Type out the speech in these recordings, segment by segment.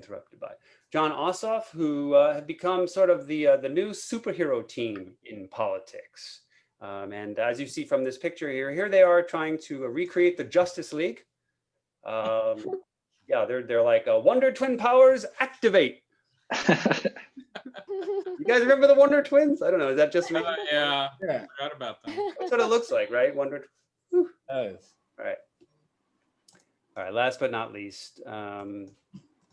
interrupted by John Ossoff, who have become sort of the new superhero team in politics. And as you see from this picture here they are trying to recreate the Justice League. Um, yeah, they're like Wonder Twin powers activate. You guys remember the Wonder Twins? I don't know. Is that just me? Yeah. I forgot about them. That's what it looks like, right? Wonder. All right. All right. Last but not least, the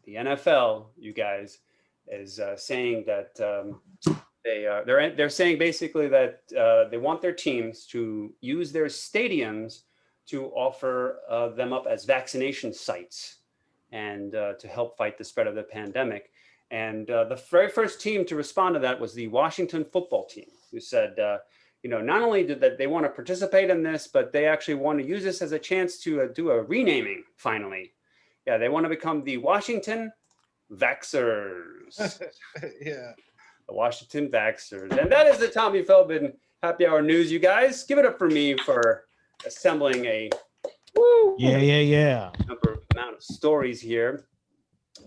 NFL, you guys, is saying that they're saying basically that they want their teams to use their stadiums to offer them up as vaccination sites and to help fight the spread of the pandemic. And the very first team to respond to that was the Washington football team, who said, not only did that they want to participate in this, but they actually want to use this as a chance to do a renaming finally. Yeah, they want to become the Washington Vaxxers. Yeah. The Washington Vaxxers. And that is the Tommy Feldman Happy Hour News, you guys. Give it up for me for assembling a amount of stories here.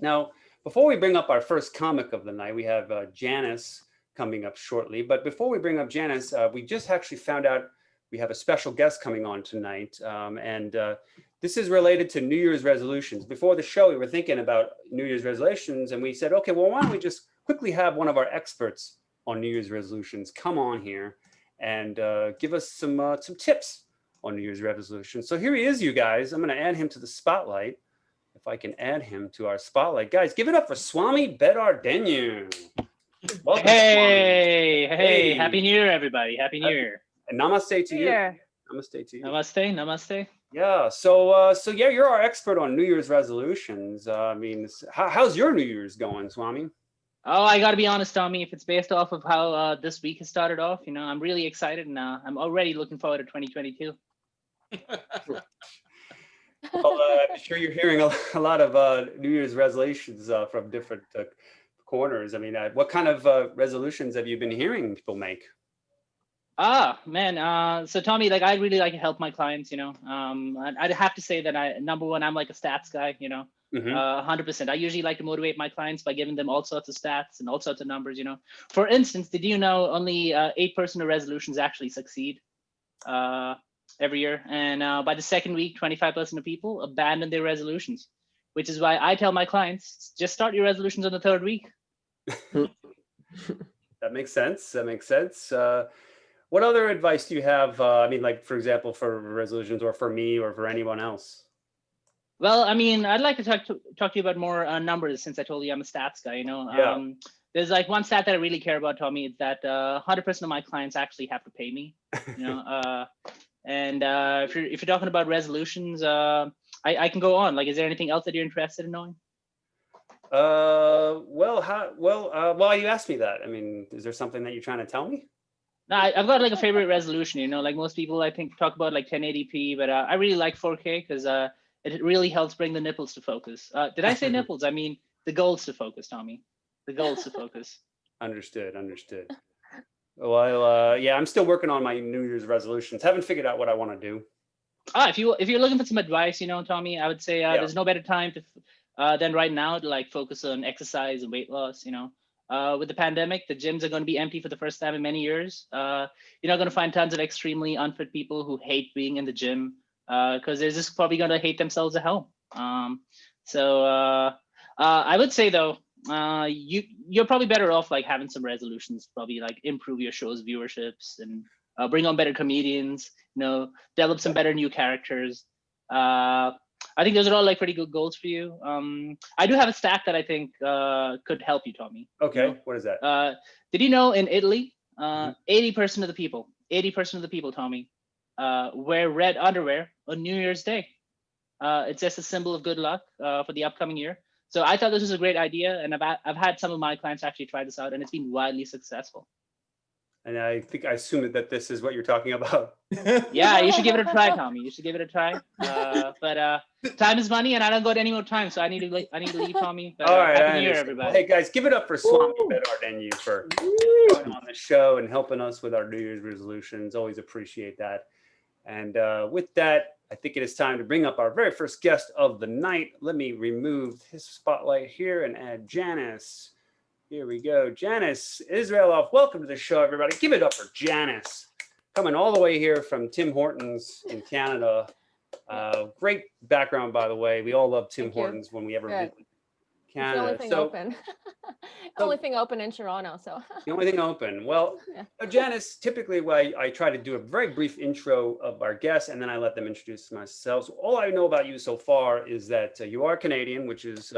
Now, before we bring up our first comic of the night, we have Janice coming up shortly. But before we bring up Janice, we just actually found out we have a special guest coming on tonight. And this is related to New Year's resolutions. Before the show, we were thinking about New Year's resolutions, and we said, okay, well, why don't we just quickly have one of our experts on New Year's resolutions come on here and give us some tips on New Year's resolutions. So here he is, you guys. I'm going to add him to the spotlight. If I can add him to our spotlight. Guys, give it up for Swami Bedardenu. Welcome, hey, Swami. Hey, Happy New Year, everybody. Happy New Year. And namaste to you. Yeah. Namaste to you. Namaste. Yeah, so yeah, you're our expert on New Year's resolutions. I mean, how's your New Year's going, Swami? Oh, I got to be honest, Tommy. If it's based off of how this week has started off, I'm really excited, and I'm already looking forward to 2022. Well, I'm sure you're hearing a lot of New Year's resolutions from different corners. I mean, what kind of resolutions have you been hearing people make? Man. So Tommy, like, I really like to help my clients, I'd have to say that number one, I'm like a stats guy, 100%. I usually like to motivate my clients by giving them all sorts of stats and all sorts of numbers, For instance, did you know only 8% of resolutions actually succeed every year? And by the second week, 25% of people abandon their resolutions, which is why I tell my clients, just start your resolutions on the third week. That makes sense. What other advice do you have? I mean, like, for example, for resolutions, or for me, or for anyone else? Well, I mean, I'd like to talk to you about more numbers, since I told you I'm a stats guy. Yeah. There's like one stat that I really care about, Tommy. Is that 100% of my clients actually have to pay me. And if you're talking about resolutions, I can go on. Like, is there anything else that you're interested in knowing? Well, you asked me that. I mean, is there something that you're trying to tell me? No, I've got like a favorite resolution. Like most people, I think, talk about like 1080p, but I really like 4K because it really helps bring the nipples to focus. Did I say nipples? I mean the goals to focus, Tommy. The goals to focus. Understood. Well, yeah, I'm still working on my New Year's resolutions. Haven't figured out what I want to do. If you're looking for some advice, Tommy, I would say there's no better time to than right now to like focus on exercise and weight loss. With the pandemic, the gyms are going to be empty for the first time in many years. You're not going to find tons of extremely unfit people who hate being in the gym because they're just probably going to hate themselves at home. So I would say though, you're probably better off like having some resolutions, probably like improve your show's viewerships and bring on better comedians, develop some better new characters. I think those are all like pretty good goals for you. I do have a stat that I think could help you, Tommy. Okay, what is that? Did you know in Italy, 80% of the people, Tommy, wear red underwear on New Year's Day. It's just a symbol of good luck for the upcoming year. So I thought this was a great idea, and I've had some of my clients actually try this out, and it's been widely successful. And I assume that this is what you're talking about. Yeah, you should give it a try, Tommy. You should give it a try. But time is money, and I don't got any more time, so I need to leave, Tommy. But, all right, happy New Year, everybody. Hey guys, give it up for Swami Bedardenu for coming on the show and helping us with our New Year's resolutions. Always appreciate that. And with that, I think it is time to bring up our very first guest of the night. Let me remove his spotlight here and add Janice. Here we go. Janice Israeloff, welcome to the show, everybody. Give it up for Janice. Coming all the way here from Tim Hortons in Canada. Great background, by the way. We all love Tim Hortons when we ever visit Canada. It's the only thing open. Only thing open in Toronto. So the only thing open. Well, Janice, typically I try to do a very brief intro of our guests, and then I let them introduce themselves. All I know about you so far is that you are Canadian, which is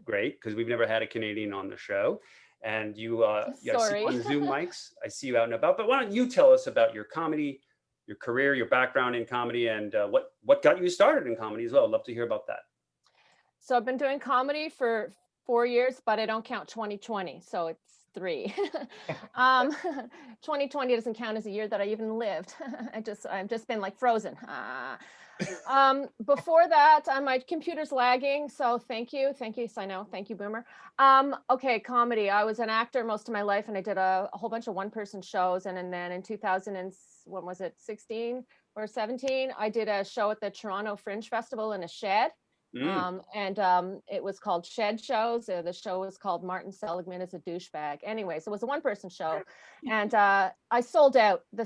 great because we've never had a Canadian on the show. And you I see you on Zoom mics. I see you out and about. But why don't you tell us about your comedy, your career, your background in comedy, and what got you started in comedy as well? I'd love to hear about that. So I've been doing comedy for 4 years, but I don't count 2020. So it's 3. 2020 doesn't count as a year that I even lived. I've just been like frozen. Before that, my computer's lagging. So thank you. So I know. Thank you, Boomer. Okay, comedy. I was an actor most of my life, and I did a whole bunch of one-person shows. And then in 16 or 17, I did a show at the Toronto Fringe Festival in a shed. It was called Shed Shows. The show was called Martin Seligman is a Douchebag. Anyways, it was a one-person show, and I sold out. The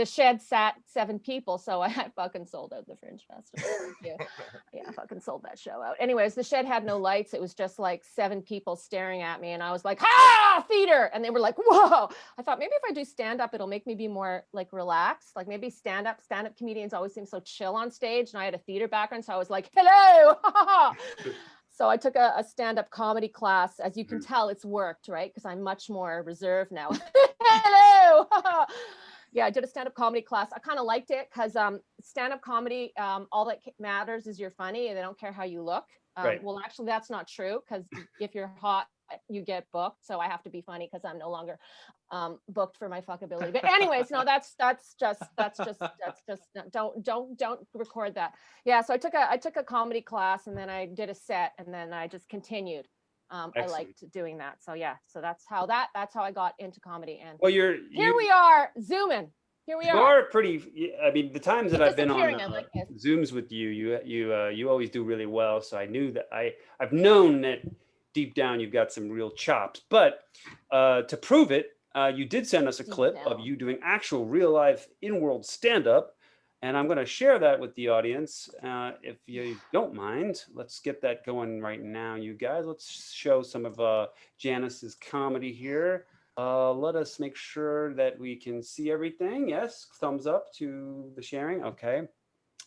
shed sat 7 people, so I fucking sold out the Fringe Festival. Yeah, I fucking sold that show out. Anyways, the shed had no lights. It was just like 7 people staring at me, and I was like, "Ha, theater!" And they were like, "Whoa!" I thought maybe if I do stand-up, it'll make me be more like relaxed. Like maybe stand-up comedians always seem so chill on stage, and I had a theater background, so I was like, "Hello." So I took a stand-up comedy class. As you can tell, it's worked, right? Because I'm much more reserved now. Hello. Yeah, I did a stand-up comedy class. I kind of liked it because stand-up comedy, all that matters is you're funny, and they don't care how you look. Right. Well, actually, that's not true, because if you're hot, you get booked. So I have to be funny because I'm no longer booked for my fuckability. But anyways, no, that's just don't record that. Yeah, so I took a comedy class, and then I did a set, and then I just continued. I liked doing that. So yeah, so that's how I got into comedy. And well, here we are zooming. Here we are. You are pretty. I mean, the times that I've been on like Zooms with you always do really well. So I knew that I've known that deep down you've got some real chops. But to prove it, you did send us a clip of you doing actual real life in-world stand-up, and I'm going to share that with the audience if you don't mind. Let's get that going right now, you guys. Let's show some of Janice's comedy here. Let us make sure that we can see everything. Yes, thumbs up to the sharing. Okay.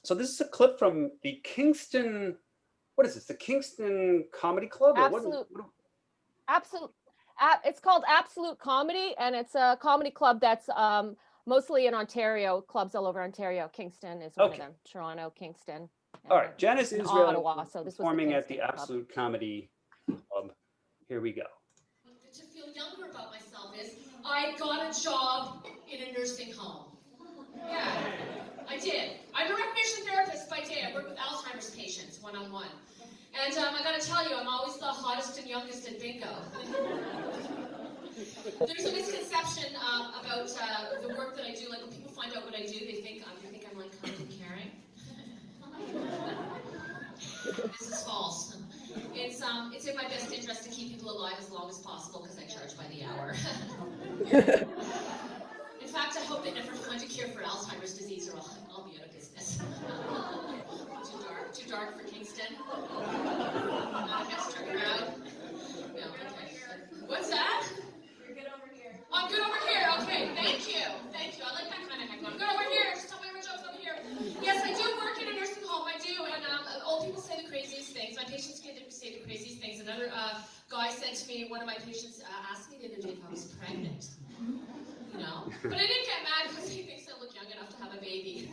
So this is a clip from the Kingston. What is this? The Kingston Comedy Club? Absolute. It's called Absolute Comedy, and it's a comedy club that's mostly in Ontario, clubs all over Ontario. Kingston is one of them. Toronto, Kingston. All right. Janice Israel Ottawa. So this was performing at the Absolute Comedy Club. Here we go. To feel younger about myself is I got a job in a nursing home. Yeah, I did. I'm a recreation therapist by day. I work with Alzheimer's patients one-on-one. And I gotta tell you, I'm always the hottest and youngest at bingo. There's a misconception about the work that I do. Like when people find out what I do, they think I'm like kind of caring. This is false. It's in my best interest to keep people alive as long as possible because I charge by the hour. In fact, I hope they never find a cure for Alzheimer's disease, or I'll be out of business. Too dark for Kingston. Not an extra crowd. No, okay. What's that? You're good over here. I'm good over here. Okay, thank you. I like that kind of heckle. I'm good over here. Just tell me your jokes over here. Yes, I do work in a nursing home. I do, and old people say the craziest things. My patients say the craziest things. Another guy said to me, one of my patients asked me the other day if I was pregnant. You know, but I didn't get mad because he thinks I look young enough to have a baby.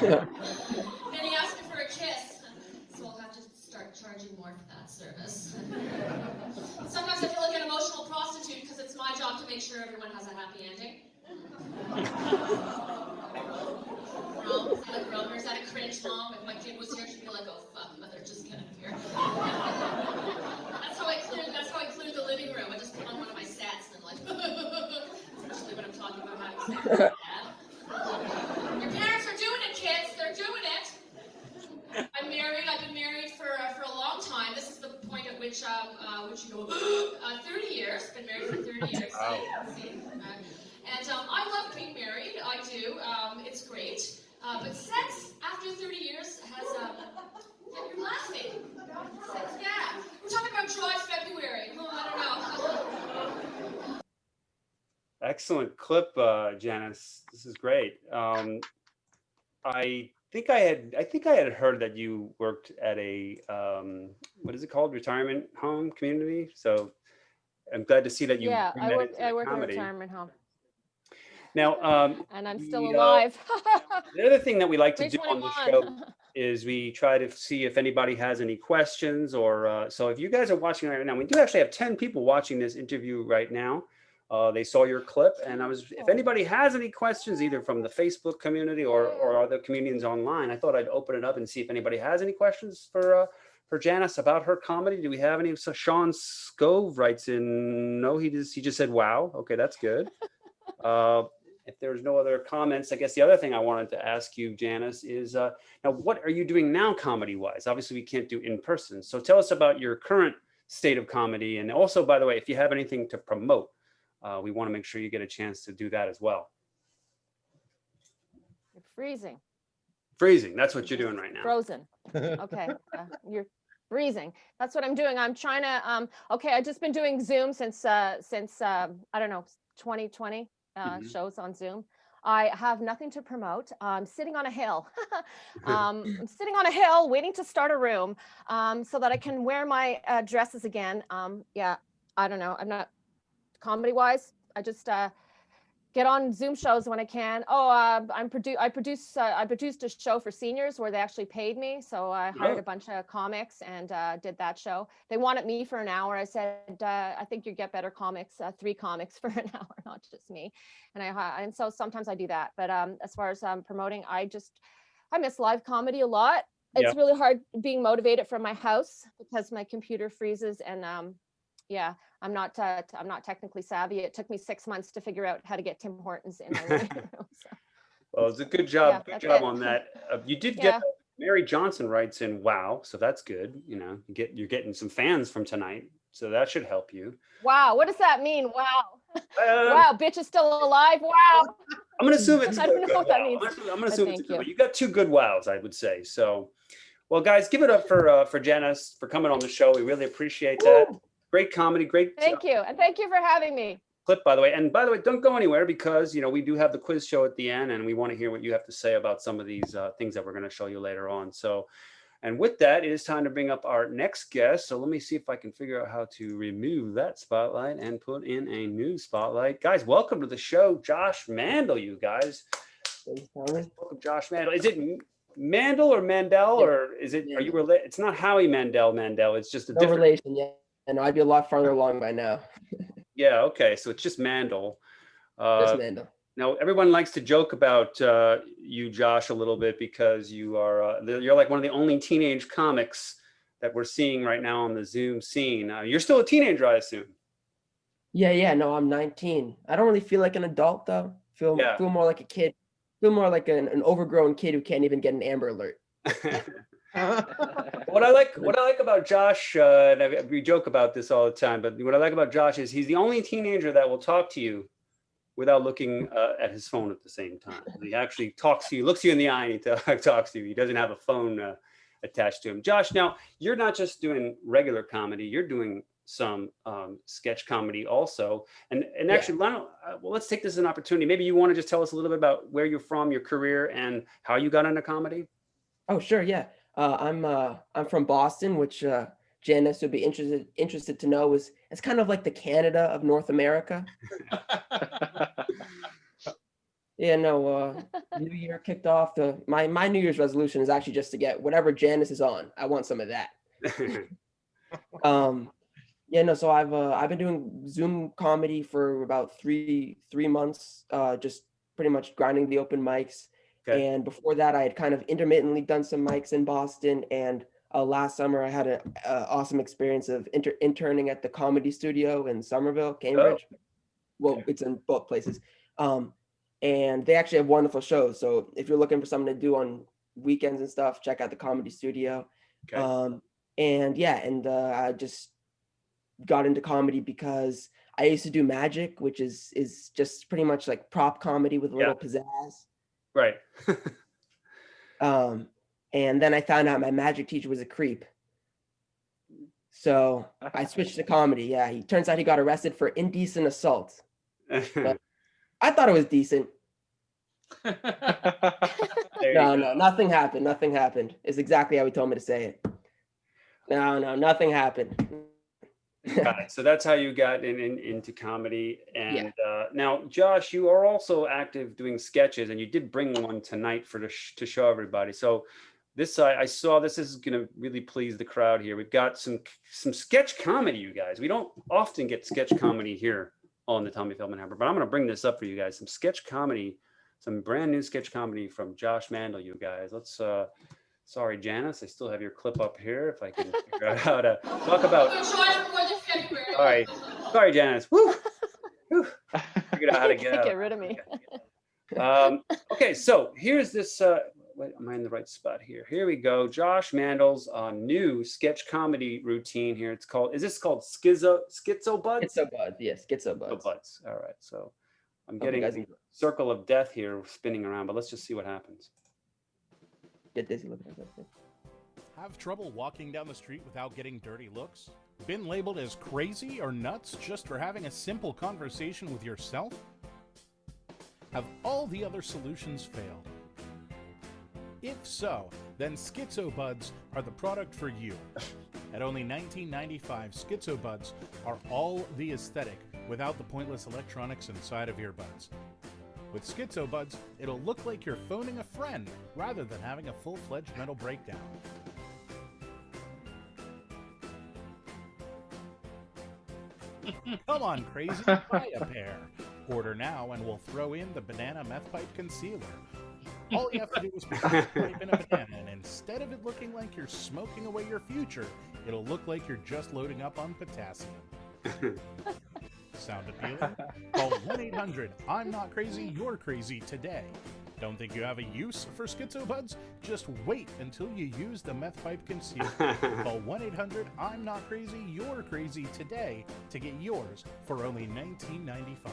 Then he asked me for a kiss, so I'll have to start charging more for that service. Sometimes I feel like an emotional prostitute because it's my job to make sure everyone has a happy ending. Rome, is that a cringe mom? If my kid was here, she'd be like, "Oh fuck, mother, just get up here." That's how I clear the living room. I just put on one of my sets and like, especially when I'm talking about having sex with my dad. Your parents are doing it, kids. They're doing it. which you go, 30 years, been married for 30 years. Wow. See? And I love being married, I do, it's great. But sex after 30 years has, you're laughing. Sex, yeah. We're talking about dry February. Oh, I don't know. Excellent clip, Janice. This is great. I think I had heard that you worked at a what is it called, retirement home community. So I'm glad to see that you Yeah, bring I that work into the in a comedy. retirement home, Now, and I'm still the, alive. the other thing that we like to Age do on the 21. show is we try to see if anybody has any questions, or so if you guys are watching right now, we do actually have 10 people watching this interview right now. They saw your clip, and if anybody has any questions, either from the Facebook community or other communities online, I thought I'd open it up and see if anybody has any questions for Janice about her comedy. Do we have any? So Sean Scove writes in, no, he just said, wow. Okay, that's good. If there's no other comments, I guess the other thing I wanted to ask you, Janice, is now what are you doing now comedy-wise? Obviously, we can't do in person. So tell us about your current state of comedy. And also, by the way, if you have anything to promote, we want to make sure you get a chance to do that as well. You're freezing. Freezing, that's what you're doing right now. Frozen. Okay, you're freezing. That's what I'm doing. I'm trying to, okay, I've just been doing Zoom since I don't know, 2020. Shows on Zoom. I have nothing to promote. I'm sitting on a hill. I'm sitting on a hill waiting to start a room so that I can wear my dresses again. Yeah, I don't know. I'm not comedy-wise. I just get on Zoom shows when I can. Oh, I produced a show for seniors where they actually paid me. So I hired a bunch of comics and did that show. They wanted me for an hour. I said, I think you get better comics, 3 comics for an hour, not just me. And so sometimes I do that. But as far as promoting, I miss live comedy a lot. It's really hard being motivated from my house because my computer freezes and yeah, I'm not technically savvy. It took me 6 months to figure out how to get Tim Hortons in my living room. So. Well, it's a good job. Yeah, good job it. On that. You did get Mary Johnson writes in, wow. So that's good. You know, you're getting some fans from tonight. So that should help you. Wow. What does that mean? Wow. Wow. Bitch is still alive. Wow. I'm going to assume it's I don't know what that means. I'm going to assume it's good. You got 2 good wows, I would say. So, well, guys, give it up for Janice for coming on the show. We really appreciate that. Great comedy, great. Thank you. And thank you for having me. Clip, by the way. And by the way, don't go anywhere because, you know, we do have the quiz show at the end and we want to hear what you have to say about some of these things that we're going to show you later on. So, and with that, it is time to bring up our next guest. So let me see if I can figure out how to remove that spotlight and put in a new spotlight. Guys, welcome to the show, Josh Mandel, you guys. Welcome, Josh Mandel. Is it Mandel or Mandel or is it, are you related? It's not Howie Mandel, it's just a different relation, yeah. And I'd be a lot farther along by now. Yeah, okay. So it's just Mandel. Just Mandel. Now, everyone likes to joke about you, Josh, a little bit because you're like one of the only teenage comics that we're seeing right now on the Zoom scene. You're still a teenager, I assume. Yeah. No, I'm 19. I don't really feel like an adult, though. Feel more like a kid. Feel more like an overgrown kid who can't even get an Amber Alert. What I like about Josh, and we joke about this all the time, but what I like about Josh is he's the only teenager that will talk to you without looking at his phone at the same time. He actually talks to you, looks you in the eye, and he talks to you. He doesn't have a phone attached to him. Josh, now you're not just doing regular comedy; you're doing some sketch comedy also. And actually, let's take this as an opportunity. Maybe you want to just tell us a little bit about where you're from, your career, and how you got into comedy. Oh, sure, yeah. I'm from Boston, which Janice would be interested to know it's kind of like the Canada of North America. Yeah, no. New Year kicked off. My New Year's resolution is actually just to get whatever Janice is on. I want some of that. Yeah, no. So I've been doing Zoom comedy for about three months. Just pretty much grinding the open mics. Okay. And before that, I had kind of intermittently done some mics in Boston. And last summer, I had an awesome experience of interning at the Comedy Studio in Somerville, Cambridge. Oh. Well, it's in both places. And they actually have wonderful shows. So if you're looking for something to do on weekends and stuff, check out the Comedy Studio. Okay. I just got into comedy because I used to do magic, which is just pretty much like prop comedy with a little pizzazz. Right. And then I found out my magic teacher was a creep. So I switched to comedy. Yeah, he turns out he got arrested for indecent assault. But I thought it was decent. No, nothing happened. Nothing happened. It's exactly how he told me to say it. No, nothing happened. Got it. So that's how you got into comedy. And now, Josh, you are also active doing sketches, and you did bring one tonight to show everybody. So this, I saw this is going to really please the crowd here. We've got some sketch comedy, you guys. We don't often get sketch comedy here on the Tommy Feldman Hammer, but I'm going to bring this up for you guys. Some sketch comedy, some brand new sketch comedy from Josh Mandel, you guys. Let's, sorry, Janice, I still have your clip up here. If I can figure out how to talk about. Sorry, Janice. Woo! Figured out how to get rid of me. Okay, so here's this. Wait, am I in the right spot here? Here we go. Josh Mandel's new sketch comedy routine here. It's called. Is this called Schizo Buds? Schizo Buds. Yes, Schizo Buds. Buds. All right. So I'm getting a circle of death here spinning around, but let's just see what happens. Get dizzy looking at that. Have trouble walking down the street without getting dirty looks? Been labeled as crazy or nuts just for having a simple conversation with yourself? Have all the other solutions failed? If so, then Schizo Buds are the product for you. At only $19.95, Schizo Buds are all the aesthetic without the pointless electronics inside of earbuds. With Schizo Buds, it'll look like you're phoning a friend rather than having a full-fledged mental breakdown. Come on, crazy, buy a pair. Order now and we'll throw in the banana meth pipe concealer. All you have to do is put the pipe in a banana, and instead of it looking like you're smoking away your future, it'll look like you're just loading up on potassium. Sound appealing? Call 1-800-I'm-not-crazy, you're crazy today. Don't think you have a use for Schizo Buds? Just wait until you use the meth pipe concealer. Call 1-800-I'm-not-crazy, you're crazy today to get yours for only $19.95.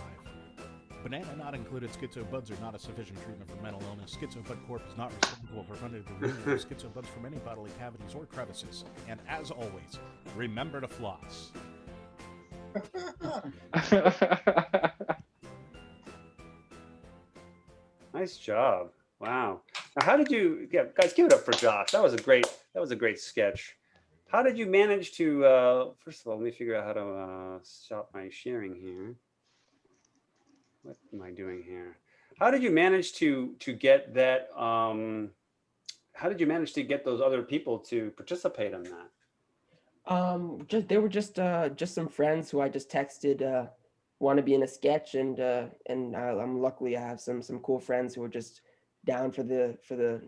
Banana not included. Schizo Buds are not a sufficient treatment for mental illness. Schizo Bud Corp is not responsible for funding the removal of Schizo Buds from any bodily cavities or crevices. And as always, remember to floss. Nice job. Wow. Now, how did you, guys, give it up for Josh. That was a great sketch. How did you manage to, first of all, let me figure out how to stop my sharing here. What am I doing here? How did you manage to get that, how did you manage to get those other people to participate in that? They were just some friends who I just texted, want to be in a sketch, and I'm luckily I have some cool friends who are just down for the to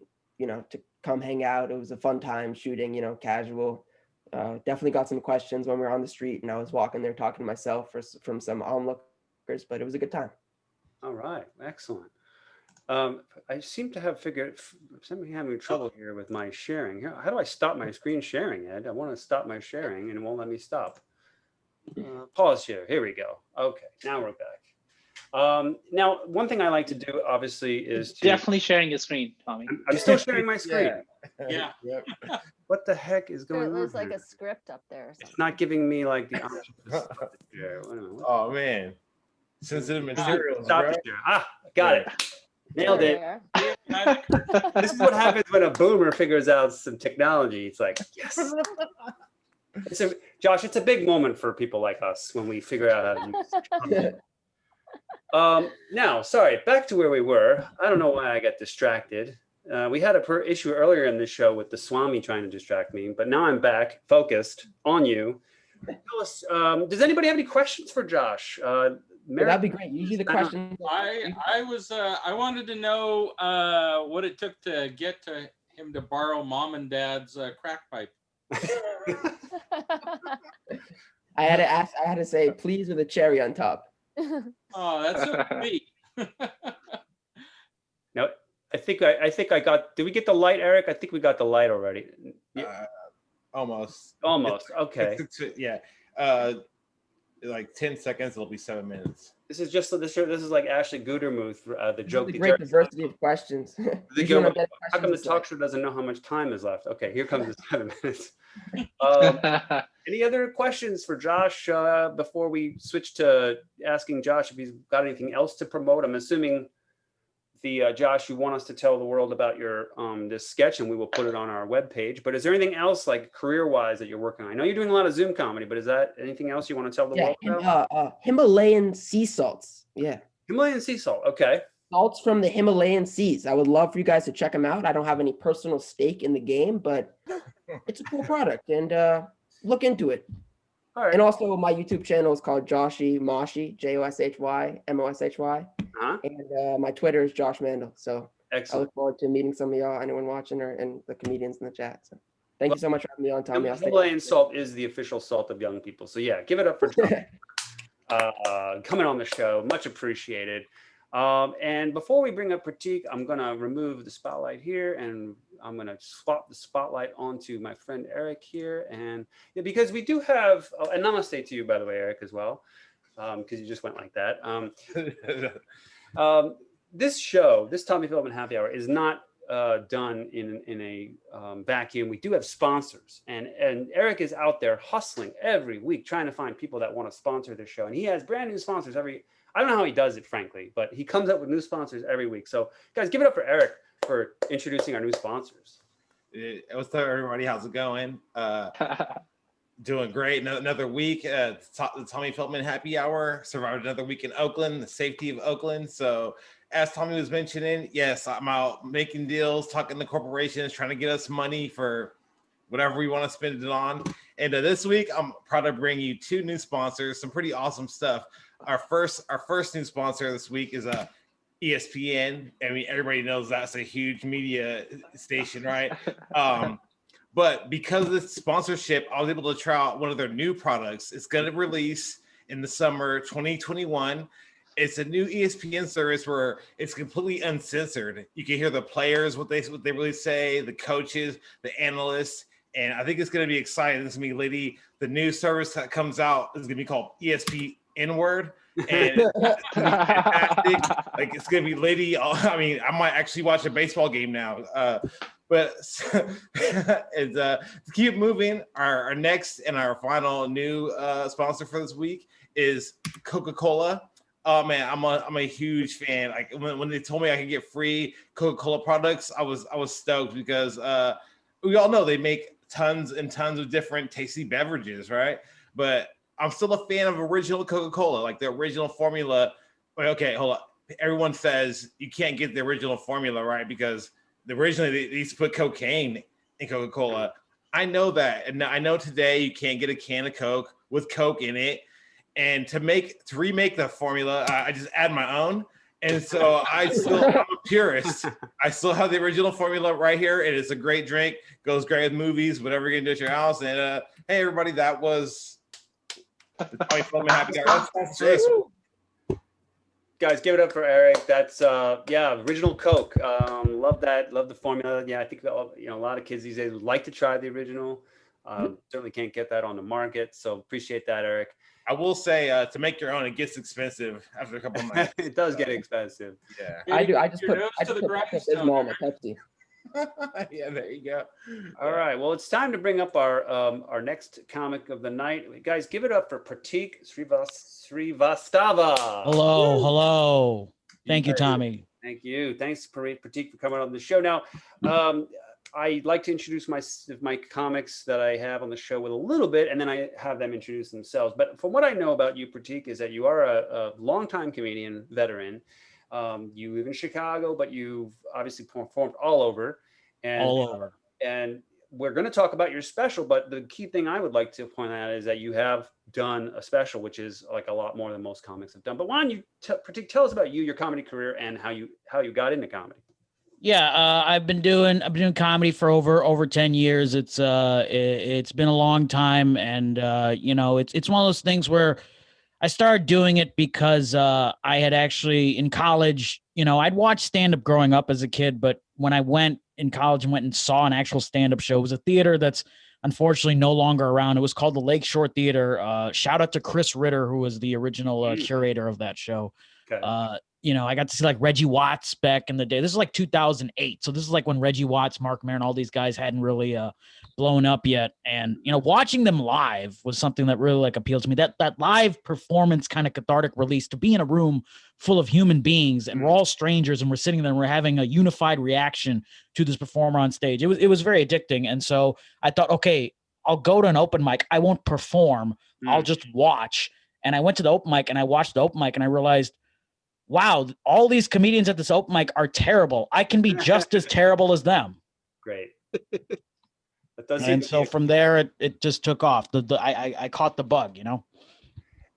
come hang out. It was a fun time shooting, casual. Definitely got some questions when we were on the street, and I was walking there talking to myself from some onlookers, but it was a good time. All right, excellent. I seem to have figured, I'm having trouble here with my sharing. How do I stop my screen sharing, Ed? I want to stop my sharing and it won't let me stop. Pause here. Here we go. Okay, now we're back. Now, one thing I like to do, obviously, is to... Definitely sharing your screen, Tommy. I'm still sharing my screen. Yeah. What the heck is going on? There's like a script up there. It's not giving me like the option to stop the share. Oh, man. Sensitive materials, stop bro. the share. Got it. Nailed it. This is what happens when a boomer figures out some technology. It's like, yes. Josh, it's a big moment for people like us when we figure out how to use it. Now, sorry, back to where we were. I don't know why I got distracted. We had a issue earlier in the show with the Swami trying to distract me, but now I'm back, focused on you. Tell us, does anybody have any questions for Josh? That'd be great. Usually the question. I wanted to know what it took to get to him to borrow mom and dad's crack pipe. I had to say please with a cherry on top. Oh, that's so sweet. No, I think I got. Did we get the light, Eric? I think we got the light already. Almost. Almost. Okay. Yeah. like 10 seconds, it'll be 7 minutes. This is just this is like Ashley Gutermuth, the joke. The great diversity of questions. How come the talk show doesn't know how much time is left? Okay, here comes the 7 minutes. Any other questions for Josh before we switch to asking Josh if he's got anything else to promote? I'm assuming Josh, you want us to tell the world about your this sketch, and we will put it on our webpage. But is there anything else, like career-wise, that you're working on? I know you're doing a lot of Zoom comedy, but is that anything else you want to tell the world about? Himalayan sea salts. Yeah. Himalayan sea salt. Okay. Salts from the Himalayan seas. I would love for you guys to check them out. I don't have any personal stake in the game, but it's a cool product, and look into it. All right. And also, my YouTube channel is called Joshy Moshi, JOSHY MOSHY. And my Twitter is Josh Mandel. So excellent. I look forward to meeting some of y'all, anyone watching, and the comedians in the chat. So thank you so much for having me on, Tommy. Himalayan salt is the official salt of young people. So yeah, give it up for Josh. Coming on the show. Much appreciated. And before we bring up Prateek, I'm going to remove the spotlight here, and I'm going to swap the spotlight onto my friend Eric here. And yeah, because we do have, and namaste to you, by the way, Eric, as well, because you just went like that. This show, this Tommy Feldman Happy Hour, is not done in a vacuum. We do have sponsors, and Eric is out there hustling every week trying to find people that want to sponsor this show, and he has brand new sponsors I don't know how he does it, frankly, but he comes up with new sponsors every week. So guys, give it up for Eric for introducing our new sponsors. What's up, everybody? How's it going? Doing great. Another week. The Tommy Feldman Happy Hour survived another week in Oakland, the safety of Oakland. So as Tommy was mentioning, yes, I'm out making deals, talking to corporations, trying to get us money for whatever we want to spend it on. And this week, I'm proud to bring you two new sponsors, some pretty awesome stuff. Our first new sponsor this week is ESPN. I mean, everybody knows that's a huge media station, right? But because of this sponsorship, I was able to try out one of their new products. It's going to release in the summer 2021. It's a new ESPN service where it's completely uncensored. You can hear the players, what they really say, the coaches, the analysts, and I think it's going to be exciting. This is going to be the new service that comes out is going to be called ESP N-word, and it's going to be fantastic. Like, it's going to be lady. I mean, I might actually watch a baseball game now. But to keep moving, our next and our final new sponsor for this week is Coca-Cola. Oh man, I'm a huge fan. Like when they told me I could get free Coca-Cola products, I was stoked because we all know they make tons and tons of different tasty beverages, right? But I'm still a fan of original Coca-Cola, like the original formula. Okay, hold on. Everyone says you can't get the original formula, right? Because originally they used to put cocaine in Coca-Cola. I know that, and I know today you can't get a can of Coke with Coke in it. And to remake the formula, I just add my own. And so I'm a purist. I still have the original formula right here. It is a great drink. Goes great with movies, whatever you're gonna do at your house. And hey, everybody, that was the Tommy Feldman Happy Hour. Guys, give it up for Eric. That's original Coke. Love that. Love the formula. Yeah, I think a lot of kids these days would like to try the original. Certainly can't get that on the market. So appreciate that, Eric. I will say to make your own, it gets expensive after a couple of months. It does get expensive. Yeah, I do. I just put Pepsi-Bismol on my Pepsi. Yeah, there you go. All right. Well, it's time to bring up our next comic of the night. Guys, give it up for Prateek Srivastava. Hello. Thank you, Tommy. Thank you. Thanks, Prateek, for coming on the show. Now, I like to introduce my comics that I have on the show with a little bit, and then I have them introduce themselves. But from what I know about you, Prateek, is that you are a longtime comedian veteran. You live in Chicago, but you've obviously performed all over. And we're going to talk about your special, but the key thing I would like to point out is that you have done a special, which is like a lot more than most comics have done. But why don't you, Prateek, tell us about you, your comedy career, and how you got into comedy. Yeah, I've been doing comedy for over 10 years. It's been a long time, and it's one of those things where I started doing it because I had actually in college, I'd watched stand-up growing up as a kid, but when I went in college and went and saw an actual stand-up show, it was a theater that's unfortunately no longer around. It was called the Lakeshore Theater. Shout out to Chris Ritter, who was the original curator of that show. Okay. You know, I got to see like Reggie Watts back in the day. This is like 2008. So this is like when Reggie Watts, Mark Maron, all these guys hadn't really blown up yet. And, you know, watching them live was something that really like appealed to me. That live performance kind of cathartic release, to be in a room full of human beings and we're all strangers and we're sitting there and we're having a unified reaction to this performer on stage. It was very addicting. And so I thought, okay, I'll go to an open mic. I won't perform. I'll just watch. And I went to the open mic and I watched the open mic and I realized, wow, all these comedians at this open mic are terrible. I can be just as terrible as them. Great. And so from there, it just took off. I caught the bug, you know.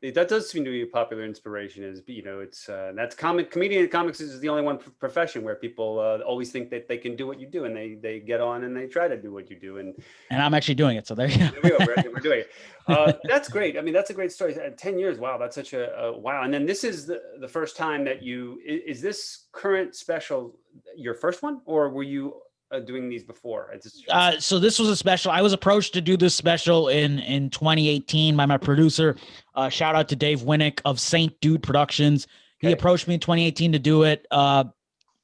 That does seem to be a popular inspiration. Is, you know, it's that's comedian comics is the only one profession where people always think that they can do what you do, and they get on and they try to do what you do, and I'm actually doing it. So there you go. There we go. We're doing it. That's great. I mean, that's a great story. 10 years. Wow, that's such a wow. And then this is the first time that is this current special your first one, or were you doing these before? So this was a special. I was approached to do this special in 2018 by my producer. Shout out to Dave Winnick of Saint Dude Productions. Okay. He approached me in 2018 to do it.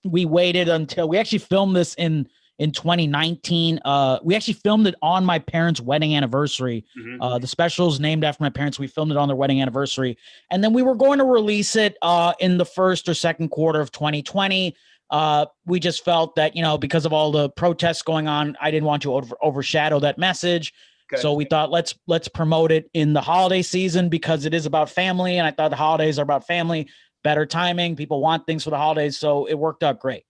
We waited until we actually filmed this in 2019. We actually filmed it on my parents' wedding anniversary. The special is named after my parents. We filmed it on their wedding anniversary. And then we were going to release it in the first or second quarter of 2020. We just felt that, you know, because of all the protests going on, I didn't want to overshadow that message. Okay. So we thought, let's promote it in the holiday season because it is about family. And I thought the holidays are about family, better timing. People want things for the holidays. So it worked out great.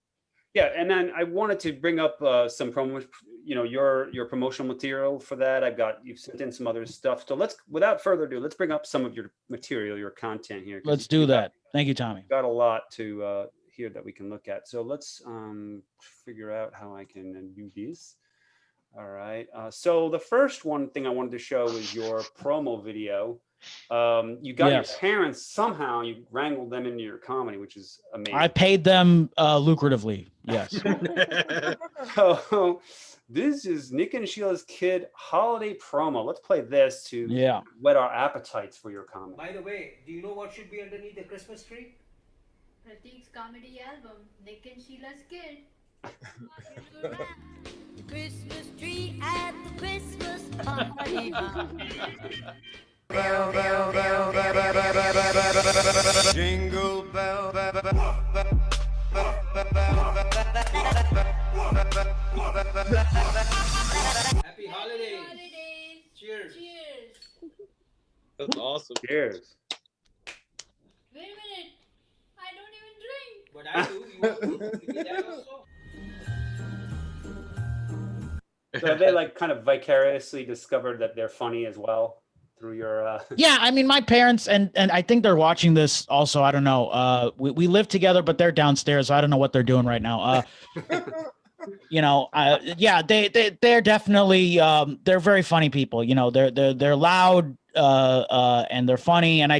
Yeah. And then I wanted to bring up some promo, you know, your promotional material for that. You've sent in some other stuff. So without further ado, let's bring up some of your material, your content here. Let's do that. Thank you, Tommy. Got a lot to, here that we can look at. So let's figure out how I can do this. All right. So the first one thing I wanted to show is your promo video. You got your parents, somehow you wrangled them into your comedy, which is amazing. I paid them lucratively. Yes. So this is Nick and Sheila's Kid holiday promo. Let's play this to whet our appetites for your comedy. By the way, do you know what should be underneath the Christmas tree? Prateek's comedy album, Nick and Sheila's Kid. Christmas tree at the Christmas party. Bell, bell, bell, bell, bell, bell, bell, bell, jingle bell, bell, bell, Happy holidays. Cheers. Cheers. That's awesome. Cheers. Wait a minute. I don't even drink. But I do. You want to? You get that also? So they like kind of vicariously discovered that they're funny as well through your Yeah, I mean my parents and I think they're watching this also. I don't know. We live together, but they're downstairs. So I don't know what they're doing right now. You know, yeah, they're definitely they're very funny people. You know, they're loud and they're funny. And I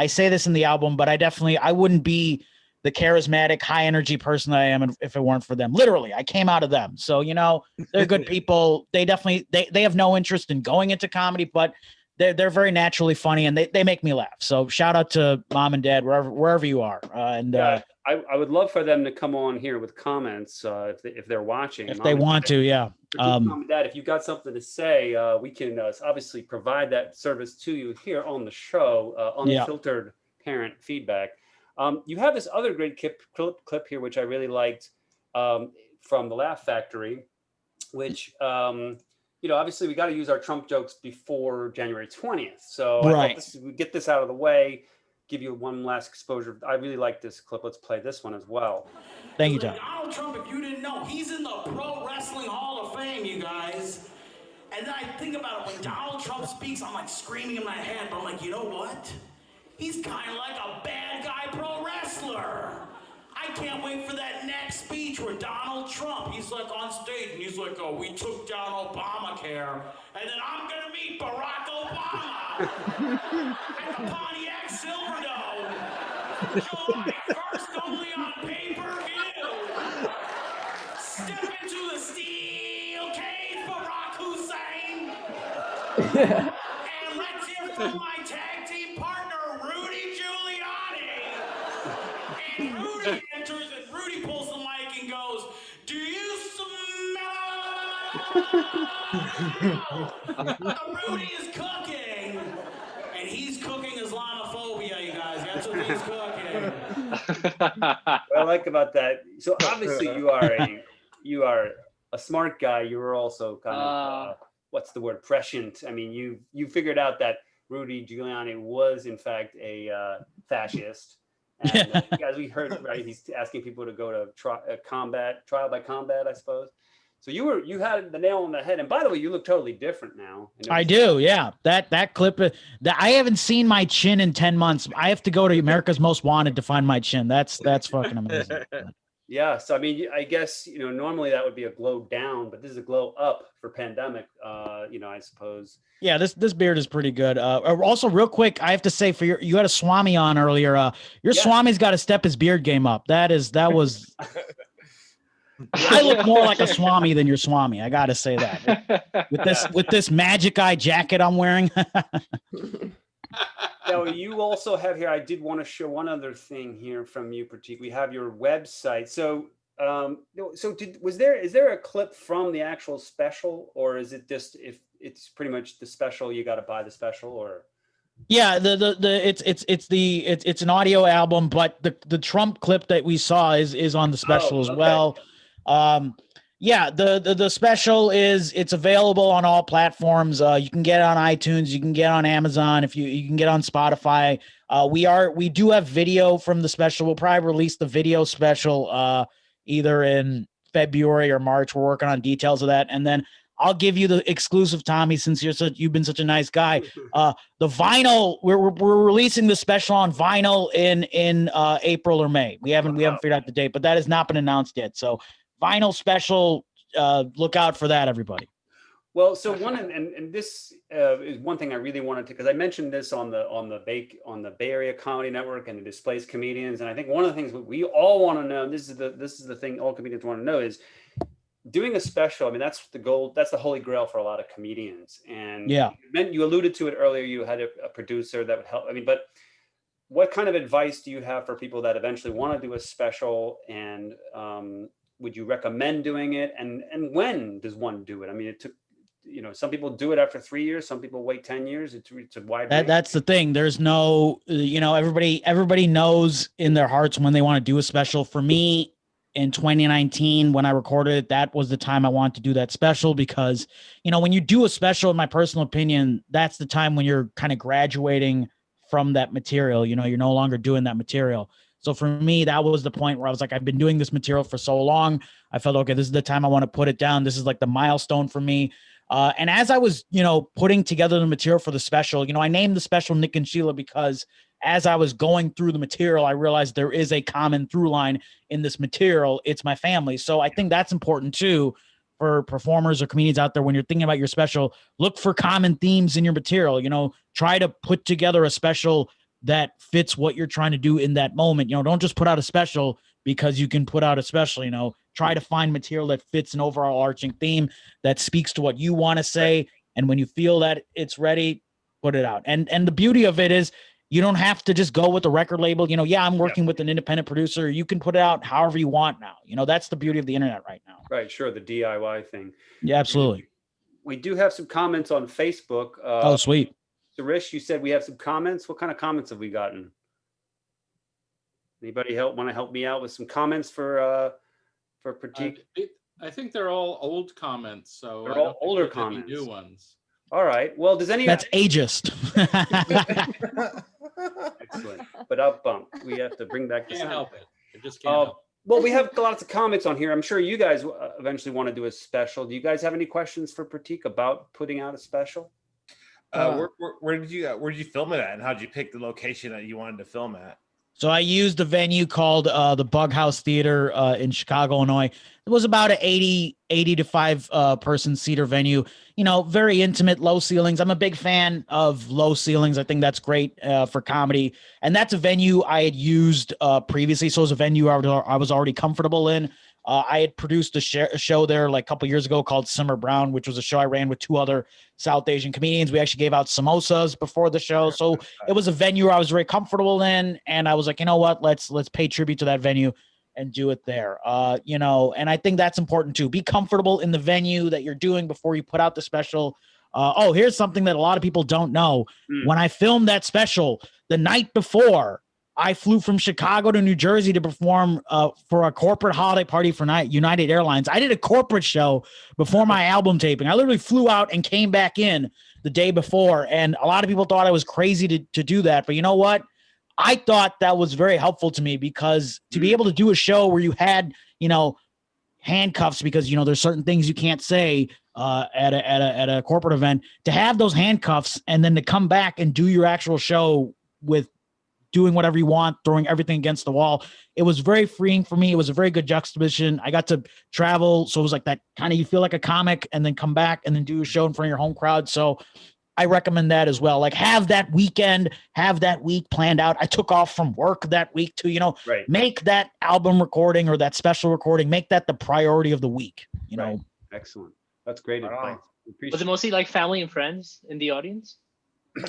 say this in the album, but I wouldn't be the charismatic, high energy person that I am if it weren't for them. Literally, I came out of them. So, you know, they're good people. They definitely, they have no interest in going into comedy, but they're very naturally funny and they make me laugh. So shout out to mom and dad, wherever you are. I would love for them to come on here with comments if they're watching. If they want to, yeah. Mom and dad, if you've got something to say, we can obviously provide that service to you here on the show, unfiltered parent feedback. You have this other great clip here, which I really liked from the Laugh Factory, which, you know, obviously we got to use our Trump jokes before January 20th. So we get this out of the way, give you one last exposure. I really like this clip. Let's play this one as well. Thank you, John. Donald Trump, if you didn't know, he's in the Pro Wrestling Hall of Fame, you guys. And then I think about it, when Donald Trump speaks, I'm like screaming in my head, but I'm like, you know what? He's kind of like a bad guy pro wrestler. I can't wait for that next speech where Donald Trump, he's like on stage and he's like, oh, we took down Obamacare, and then I'm going to meet Barack Obama at the Pontiac Silverdome, July 1st, only on pay-per-view. Step into the steel cage, Barack Hussein. And let's hear from my tag team partner, Rudy Giuliani. And Rudy enters and Rudy pulls the mic and goes, "Do you smell?" Rudy is cooking. And he's cooking Islamophobia, you guys. That's what he's cooking. What I like about that. So obviously you are a smart guy. You were also kind of what's the word, prescient. I mean, you figured out that Rudy Giuliani was in fact a fascist. And as we heard, right, he's asking people to go to trial by combat, I suppose. So you had the nail on the head. And by the way, you look totally different now. I do, yeah. That clip, that I haven't seen my chin in 10 months. I have to go to America's Most Wanted to find my chin. That's fucking amazing. Yeah, so I mean, I guess normally that would be a glow down, but this is a glow up for pandemic. I suppose. Yeah, this beard is pretty good. Also, real quick, I have to say, you had a Swami on earlier. Your Swami's got to step his beard game up. That was. I look more like a Swami than your Swami. I got to say that with this magic eye jacket I'm wearing. Now you also have here. I did want to show one other thing here from you, Prateek. We have your website. So, is there a clip from the actual special, or is it just if it's pretty much the special? You got to buy the special, or? Yeah, it's an audio album, but the Trump clip that we saw is on the special as well. Yeah, the special it's available on all platforms. You can get it on iTunes, you can get on Amazon, you can get on Spotify. We do have video from the special. We'll probably release the video special either in February or March. We're working on details of that, and then I'll give you the exclusive, Tommy, since you've been such a nice guy. The vinyl, we're releasing the special on vinyl in April or May. We haven't figured out the date, but that has not been announced yet. So vinyl special, look out for that, everybody. Well, so this is one thing I really wanted to, because I mentioned this on the Bay Area Comedy Network and the Displaced Comedians, and I think one of the things we all want to know, and this is the thing all comedians want to know, is doing a special. I mean, that's the goal, that's the holy grail for a lot of comedians. And yeah, you alluded to it earlier. You had a producer that would help. I mean, but what kind of advice do you have for people that eventually want to do a special, and would you recommend doing it? And when does one do it? I mean, it took, some people do it after 3 years. Some people wait 10 years. It's a wide range. That's the thing. There's no, everybody knows in their hearts when they want to do a special. For me, in 2019, when I recorded it, that was the time I wanted to do that special, because, when you do a special, in my personal opinion, that's the time when you're kind of graduating from that material. You're no longer doing that material. So for me, that was the point where I was like, I've been doing this material for so long. I felt, okay, this is the time I want to put it down. This is like the milestone for me. And as I was, putting together the material for the special, I named the special Nick and Sheila because as I was going through the material, I realized there is a common through line in this material. It's my family. So I think that's important too for performers or comedians out there. When you're thinking about your special, look for common themes in your material. Try to put together a special that fits what you're trying to do in that moment. Don't just put out a special because you can put out a special. Try to find material that fits an overall arching theme that speaks to what you want to say. And when you feel that it's ready, put it out. And the beauty of it is you don't have to just go with the record label. I'm working with an independent producer. You can put it out however you want now. That's the beauty of the internet right now. Right. Sure. The DIY thing. Yeah, absolutely. We do have some comments on Facebook. Oh, sweet. Sirish, you said we have some comments. What kind of comments have we gotten? Anybody want to help me out with some comments for Prateek? I think they're all old comments. So they're all older comments. New ones. All right. Well, does any? That's ageist. Excellent. But up bump. We have to bring back the Can't sound. help it. I just can't help it. Well, we have lots of comments on here. I'm sure you guys eventually want to do a special. Do you guys have any questions for Prateek about putting out a special? Where did you film it at, and how did you pick the location that you wanted to film at? So I used a venue called the Bug House Theater in Chicago, Illinois. It was about an 80 to 5 person seater venue. Very intimate, low ceilings. I'm a big fan of low ceilings. I think that's great for comedy. And that's a venue I had used previously. So it was a venue I was already comfortable in. I had produced a show there like a couple years ago called Simmer Brown, which was a show I ran with 2 other South Asian comedians. We actually gave out samosas before the show. So it was a venue I was very comfortable in. And I was like, you know what, let's pay tribute to that venue and do it there. And I think that's important too. Be comfortable in the venue that you're doing before you put out the special. Here's something that a lot of people don't know. When I filmed that special, the night before, I flew from Chicago to New Jersey to perform for a corporate holiday party for United Airlines. I did a corporate show before my album taping. I literally flew out and came back in the day before. And a lot of people thought I was crazy to do that. But you know what? I thought that was very helpful to me, because to be able to do a show where you had, handcuffs, because, there's certain things you can't say at a corporate event, to have those handcuffs and then to come back and do your actual show with doing whatever you want, throwing everything against the wall. It was very freeing for me. It was a very good juxtaposition. I got to travel. So it was like that kind of, you feel like a comic and then come back and then do a show in front of your home crowd. So I recommend that as well. Like, have that weekend, have that week planned out. I took off from work that week to, make that album recording or that special recording, make that the priority of the week, Right. Excellent. That's great advice. Was it mostly like family and friends in the audience?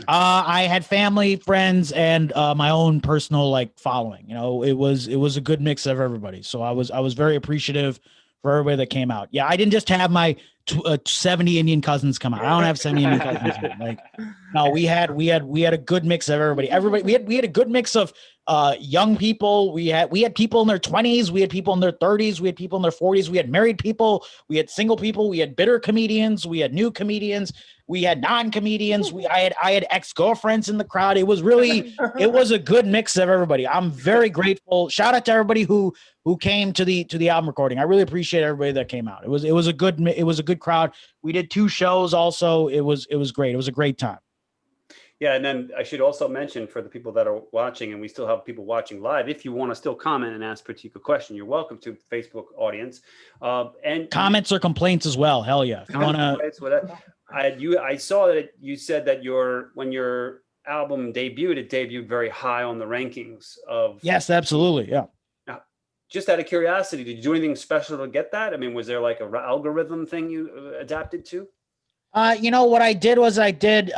I had family, friends, and my own personal following. It was a good mix of everybody. So I was very appreciative for everybody that came out. Yeah, I didn't just have my 70 Indian cousins come out. I don't have 70 Indian cousins. No, we had a good mix of everybody. We had a good mix of young people. We had people in their 20s. We had people in their 30s. We had people in their 40s. We had married people. We had single people. We had bitter comedians. We had new comedians. We had non-comedians. I had ex-girlfriends in the crowd. It was a good mix of everybody. I'm very grateful. Shout out to everybody who came to the album recording. I really appreciate everybody that came out. It was a good crowd. We did 2 shows also. It was great. It was a great time. Yeah, and then I should also mention for the people that are watching, and we still have people watching live, if you want to still comment and ask Prateek a question, you're welcome to, Facebook audience. And comments or complaints as well. Hell yeah. If you want to. I saw that you said that when your album debuted, it debuted very high on the rankings of. Yes, absolutely. Yeah. Now, just out of curiosity, did you do anything special to get that? I mean, was there like a algorithm thing you adapted to? What I did was it's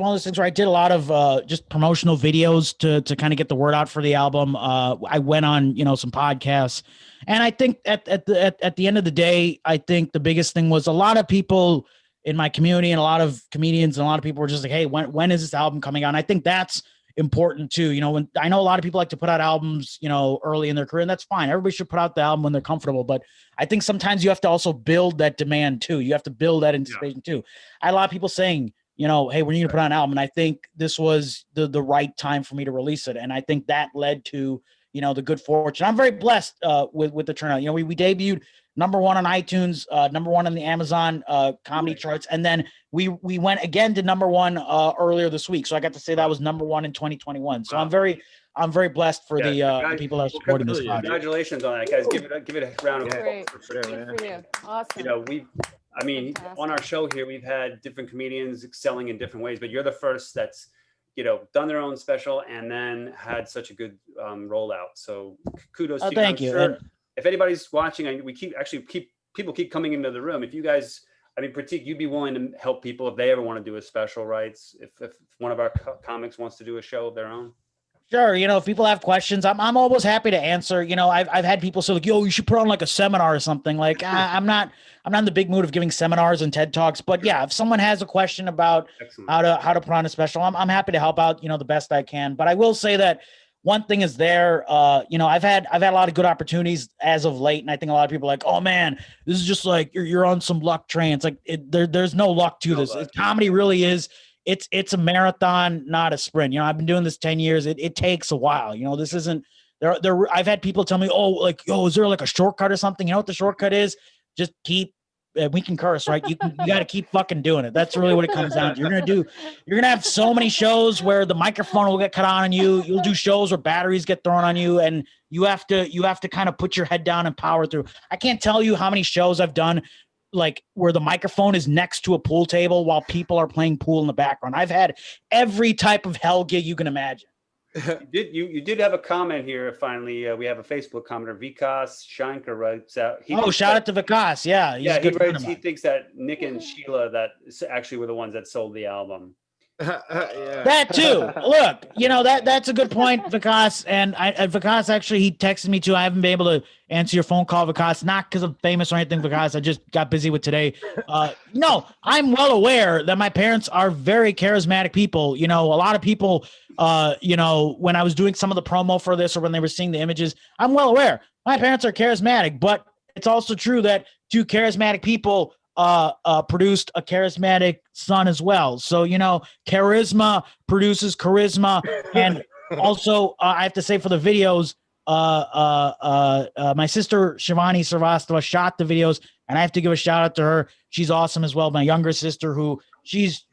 one of those things where I did a lot of just promotional videos to kind of get the word out for the album. I went on, some podcasts, and I think at the end of the day, I think the biggest thing was a lot of people in my community and a lot of comedians and a lot of people were just like, hey, when is this album coming out? And I think that's important too. When I know a lot of people like to put out albums, early in their career, and that's fine. Everybody should put out the album when they're comfortable. But I think sometimes you have to also build that demand too. You have to build that anticipation too. I had a lot of people saying, hey, when are you going to put out an album? And I think this was the right time for me to release it. And I think that led to, the good fortune. I'm very blessed with the turnout. We debuted #1 on iTunes, #1 on the Amazon comedy charts. And then we went again to #1 earlier this week. So I got to say that was #1 in 2021. So I'm very blessed for the people that are supporting this project. Congratulations on that, guys. Give it a round of applause. Awesome. On our show here, we've had different comedians excelling in different ways, but you're the first that's done their own special and then had such a good rollout. So kudos to you. Thank you. Sure, if anybody's watching, people keep coming into the room. If you guys, Prateek, you'd be willing to help people if they ever want to do a special, right? If one of our comics wants to do a show of their own. Sure. If people have questions, I'm always happy to answer. I've had people say like, yo, you should put on like a seminar or something. Like I'm not in the big mood of giving seminars and TED Talks, but yeah, if someone has a question about how to put on a special, I'm happy to help out, the best I can. But I will say that one thing is there, I've had a lot of good opportunities as of late. And I think a lot of people are like, oh man, this is just like, you're on some luck train. It's like, there's no luck to this. Comedy really is. It's a marathon, not a sprint. I've been doing this 10 years. It takes a while. This isn't there. I've had people tell me, oh, like, yo, is there like a shortcut or something? You know what the shortcut is? Just keep, we can curse, right? You got to keep fucking doing it. That's really what it comes down to. You're going to have so many shows where the microphone will get cut on you. You'll do shows where batteries get thrown on you, and you have to kind of put your head down and power through. I can't tell you how many shows I've done like where the microphone is next to a pool table while people are playing pool in the background. I've had every type of hell gig you can imagine. You did have a comment here. Finally, we have a Facebook commenter. Vikas Shankar writes out. Shout out to Vikas. Yeah, he's a good friend of He mine. thinks that Nick and Sheila that actually were the ones that sold the album. Yeah. That too. Look, that's a good point, Vikas. And Vikas actually, he texted me too. I haven't been able to answer your phone call, Vikas, not because I'm famous or anything, Vikas. I just got busy with today. No, I'm well aware that my parents are very charismatic people. A lot of people, when I was doing some of the promo for this or when they were seeing the images, I'm well aware my parents are charismatic, but it's also true that two charismatic people produced a charismatic son as well. So, charisma produces charisma. And also, I have to say for the videos, my sister, Shivani Srivastava, shot the videos, and I have to give a shout out to her. She's awesome as well. My younger sister, who she's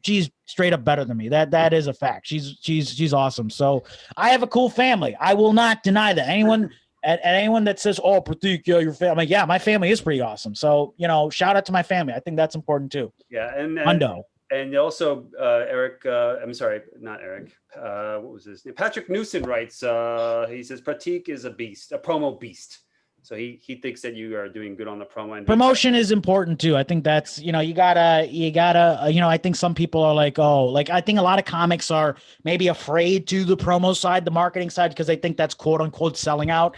straight up better than me. That is a fact. She's awesome. So I have a cool family. I will not deny that. Anyone that says, "Oh, Prateek, yeah, your family," yeah, my family is pretty awesome. So, shout out to my family. I think that's important too. Yeah, and also Eric. I'm sorry, not Eric. What was his name? Patrick Newson writes. He says Prateek is a beast, a promo beast. So he thinks that you are doing good on the promo. And promotion is important too. I think that's, you gotta, I think some people are like, I think a lot of comics are maybe afraid to the promo side, the marketing side, because they think that's quote unquote selling out.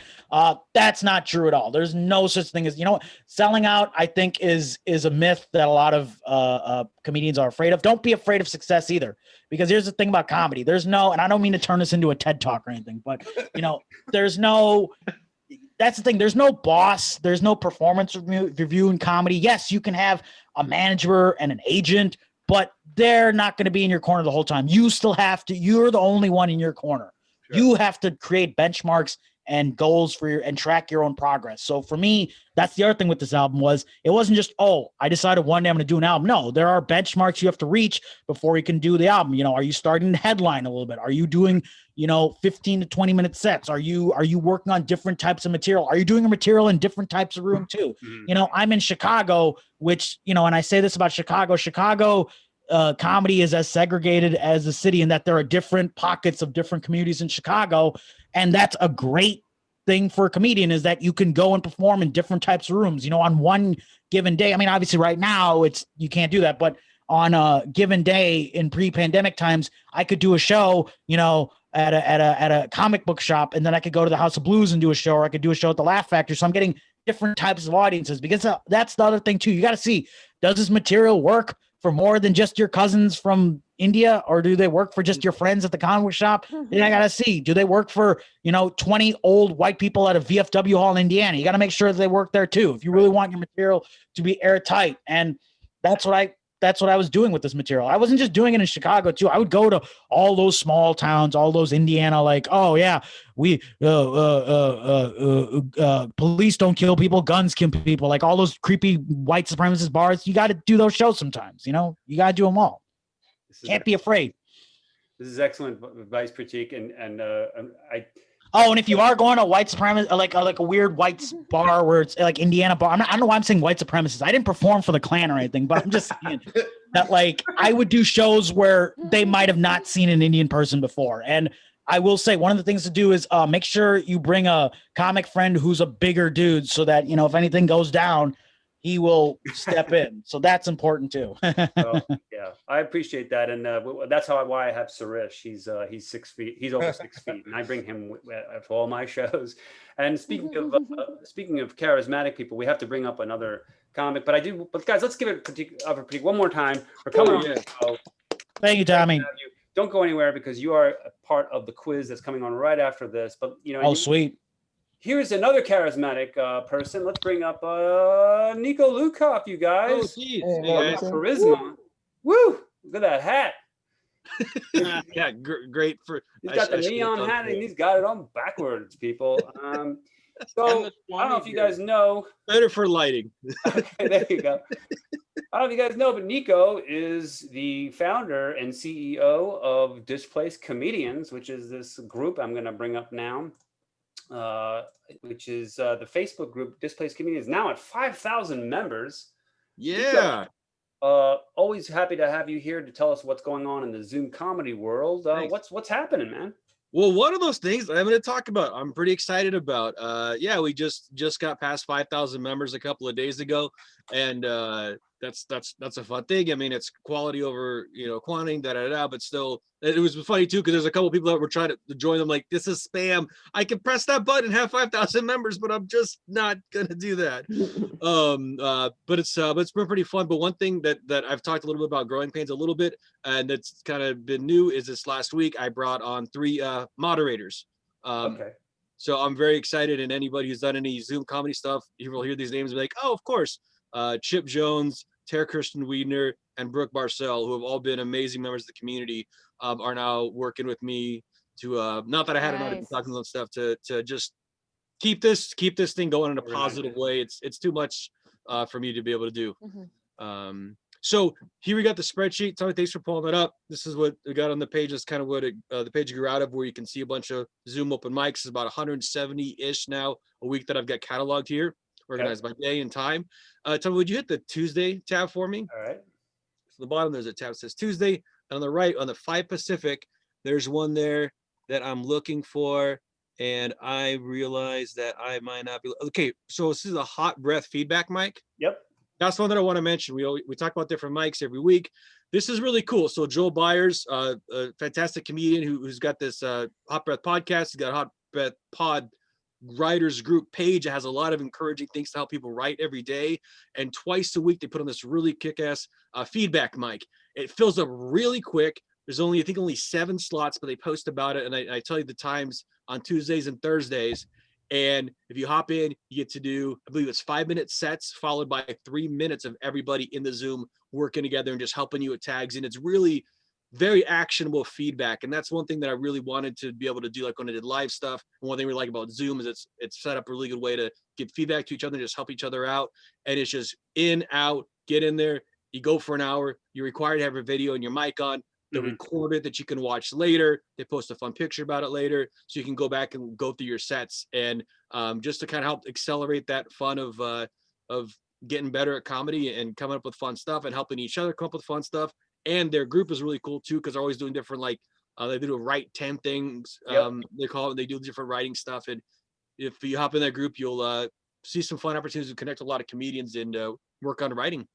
That's not true at all. There's no such thing as, selling out, I think is a myth that a lot of comedians are afraid of. Don't be afraid of success either, because here's the thing about comedy. There's no, and I don't mean to turn this into a TED talk or anything, but there's no, that's the thing. There's no boss. There's no performance review in comedy. Yes, you can have a manager and an agent, but they're not going to be in your corner the whole time. You still have to, you're the only one in your corner. Sure. You have to create benchmarks and goals for and track your own progress. So for me, that's the other thing with this album was it wasn't just, I decided one day I'm going to do an album. No, there are benchmarks you have to reach before you can do the album. Are you starting to headline a little bit? Are you doing, 15 to 20 minute sets? Are you working on different types of material? Are you doing a material in different types of room too? Mm-hmm. I'm in Chicago, which, and I say this about Chicago, comedy is as segregated as a city in that there are different pockets of different communities in Chicago. And that's a great thing for a comedian is that you can go and perform in different types of rooms, on one given day. I mean, obviously right now you can't do that, but on a given day in pre-pandemic times, I could do a show, at a comic book shop, and then I could go to the House of Blues and do a show, or I could do a show at the Laugh Factory. So I'm getting different types of audiences because that's the other thing too. You got to see, does this material work for more than just your cousins from India, or do they work for just your friends at the comic book shop? Then I got to see, do they work for, 20 old white people at a VFW hall in Indiana? You got to make sure that they work there too, if you really want your material to be airtight. And that's what I was doing with this material. I wasn't just doing it in Chicago too. I would go to all those small towns, all those Indiana, like, we police don't kill people, guns kill people, like all those creepy white supremacist bars. You got to do those shows sometimes, you got to do them all. Can't be afraid. This is excellent advice, Prateek. And if you are going to white supremacist, like a weird white bar where it's like Indiana bar, I don't know why I'm saying white supremacists. I didn't perform for the Klan or anything, but I'm just saying that like I would do shows where they might have not seen an Indian person before. And I will say one of the things to do is make sure you bring a comic friend who's a bigger dude so that, if anything goes down, he will step in. So that's important too. Yeah, I appreciate that. And that's why I have Sirish. He's 6 feet. He's over 6 feet. And I bring him to all my shows. And speaking of charismatic people, we have to bring up another comic. But guys, let's give it Prateek one more time for coming on the show. Thank you, Tommy. Don't go anywhere because you are a part of the quiz that's coming on right after this. But sweet. Here's another charismatic person. Let's bring up Niko Lukoff, you guys. Oh, geez. Hey, guys. Charisma. Woo! Look at that hat. Yeah, great. He's got the neon hat and he's got it on backwards, people. So I don't know if you guys know. Better for lighting. Okay, there you go. I don't know if you guys know, but Niko is the founder and CEO of Displaced Comedians, which is this group I'm going to bring up now. Which is the Facebook group Displaced Comedians, now at 5,000 members. Yeah. Niko, always happy to have you here to tell us what's going on in the Zoom comedy world. What's happening, man? Well, one of those things I'm going to talk about, I'm pretty excited about. Yeah, we just got past 5,000 members a couple of days ago, and that's a fun thing. I mean, it's quality over quantity, but still, it was funny too because there's a couple of people that were trying to join them. Like, this is spam. I can press that button and have 5,000 members, but I'm just not gonna do that. But it's been pretty fun. But one thing that I've talked a little bit about growing pains a little bit, and that's kind of been new, is this last week I brought on 3 moderators. Okay. So I'm very excited, and anybody who's done any Zoom comedy stuff, you will hear these names and be like, oh, of course. Chip Jones, Tara Kirsten Wiedner, and Brooke Barcel, who have all been amazing members of the community, are now working with me to not that I hadn't already been talking about stuff to just keep this thing going in a positive way. It's too much for me to be able to do. So here we got the spreadsheet. Tommy, thanks for pulling that up. This is what we got on the page. That's kind of what the page grew out of, where you can see a bunch of Zoom open mics. It's about 170-ish now a week that I've got cataloged here, organized by day and time. Tommy, would you hit the Tuesday tab for me? All right. So the bottom, there's a tab that says Tuesday. And on the right, on the 5 Pacific, there's one there that I'm looking for. And I realize that I might not be. Okay, so this is a hot breath feedback mic. Yep. That's one that I want to mention. We talk about different mics every week. This is really cool. So Joel Byers, a fantastic comedian who's got this Hot Breath podcast. He's got a Hot Breath Pod writers group page. It has a lot of encouraging things to help people write every day. And twice a week, they put on this really kick-ass feedback mic. It fills up really quick. There's only, I think, only 7 slots, but they post about it. And I tell you the times on Tuesdays and Thursdays. And if you hop in, you get to do, I believe it's 5-minute sets followed by 3 minutes of everybody in the Zoom working together and just helping you with tags. And it's really very actionable feedback. And that's one thing that I really wanted to be able to do, like when I did live stuff. And one thing we like about Zoom is it's set up a really good way to give feedback to each other and just help each other out. And it's just in, out, get in there. You go for an hour. You're required to have your video and your mic on. They record it that you can watch later. They post a fun picture about it later, so you can go back and go through your sets. And just to kind of help accelerate that fun of getting better at comedy and coming up with fun stuff and helping each other come up with fun stuff. And their group is really cool too, because they're always doing different, like they do write 10 things. They call it. They do different writing stuff. And if you hop in that group, you'll see some fun opportunities to connect with a lot of comedians and work on writing.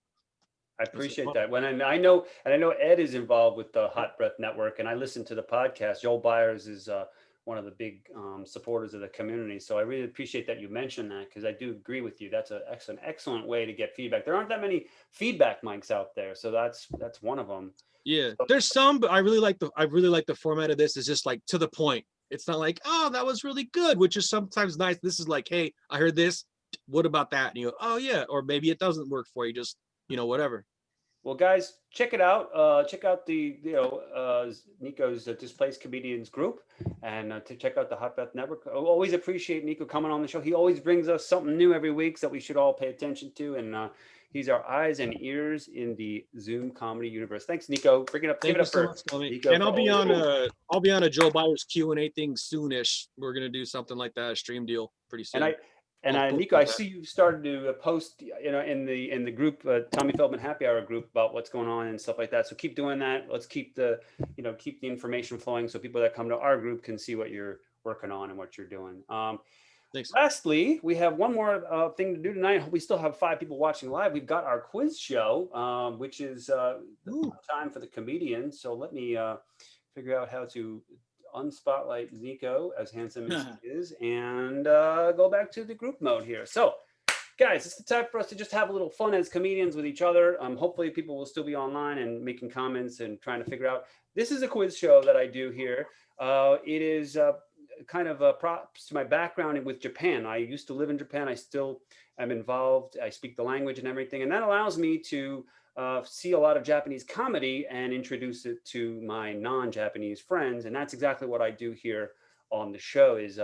I appreciate that. When I know Ed is involved with the Hot Breath Network, and I listen to the podcast. Joel Byers is one of the big supporters of the community. So I really appreciate that you mentioned that, because I do agree with you. That's an excellent way to get feedback. There aren't that many feedback mics out there, so that's one of them. Yeah, there's some, but I really like the format of this. Is just like to the point. It's not like, oh, that was really good, which is sometimes nice. This is like, hey, I heard this. What about that? And you go, oh yeah, or maybe it doesn't work for you. Just whatever. Well, guys, check it out. Check out the Niko's Displaced Comedians group, and to check out the Hot Breath Network. I always appreciate Niko coming on the show. He always brings us something new every week that we should all pay attention to, and he's our eyes and ears in the Zoom comedy universe. Thanks, Niko. Bring it up. Give it up for Niko. And I'll be on a Joe Byers Q&A thing soonish. We're gonna do something like that, a stream deal pretty soon. And Niko, I see you started to post, in the group, Tommy Feldman Happy Hour group, about what's going on and stuff like that. So keep doing that. Let's keep the information flowing, so people that come to our group can see what you're working on and what you're doing. Thanks. Lastly, we have one more thing to do tonight. We still have 5 people watching live. We've got our quiz show, which is the time for the comedians. So let me figure out how to unspotlight Niko, as handsome as he is, and go back to the group mode here. So guys, it's the time for us to just have a little fun as comedians with each other. Hopefully people will still be online and making comments and trying to figure out. This is a quiz show that I do here. It is kind of props to my background with Japan. I used to live in Japan. I still am involved. I speak the language and everything, and that allows me to see a lot of Japanese comedy and introduce it to my non-Japanese friends. And that's exactly what I do here on the show. Is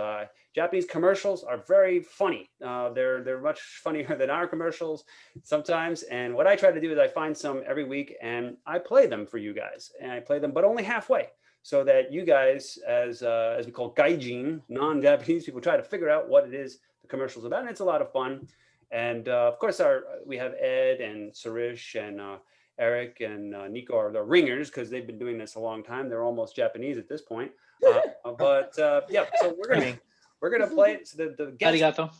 Japanese commercials are very funny. They're much funnier than our commercials sometimes. And what I try to do is I find some every week and I play them for you guys. And I play them, but only halfway, so that you guys, as we call gaijin, non-Japanese people, try to figure out what it is the commercial's about. And it's a lot of fun. And of course, we have Ed and Sirish Eric and Niko are the ringers because they've been doing this a long time. They're almost Japanese at this point. But yeah, so we're gonna play it. So the guest, Arigato.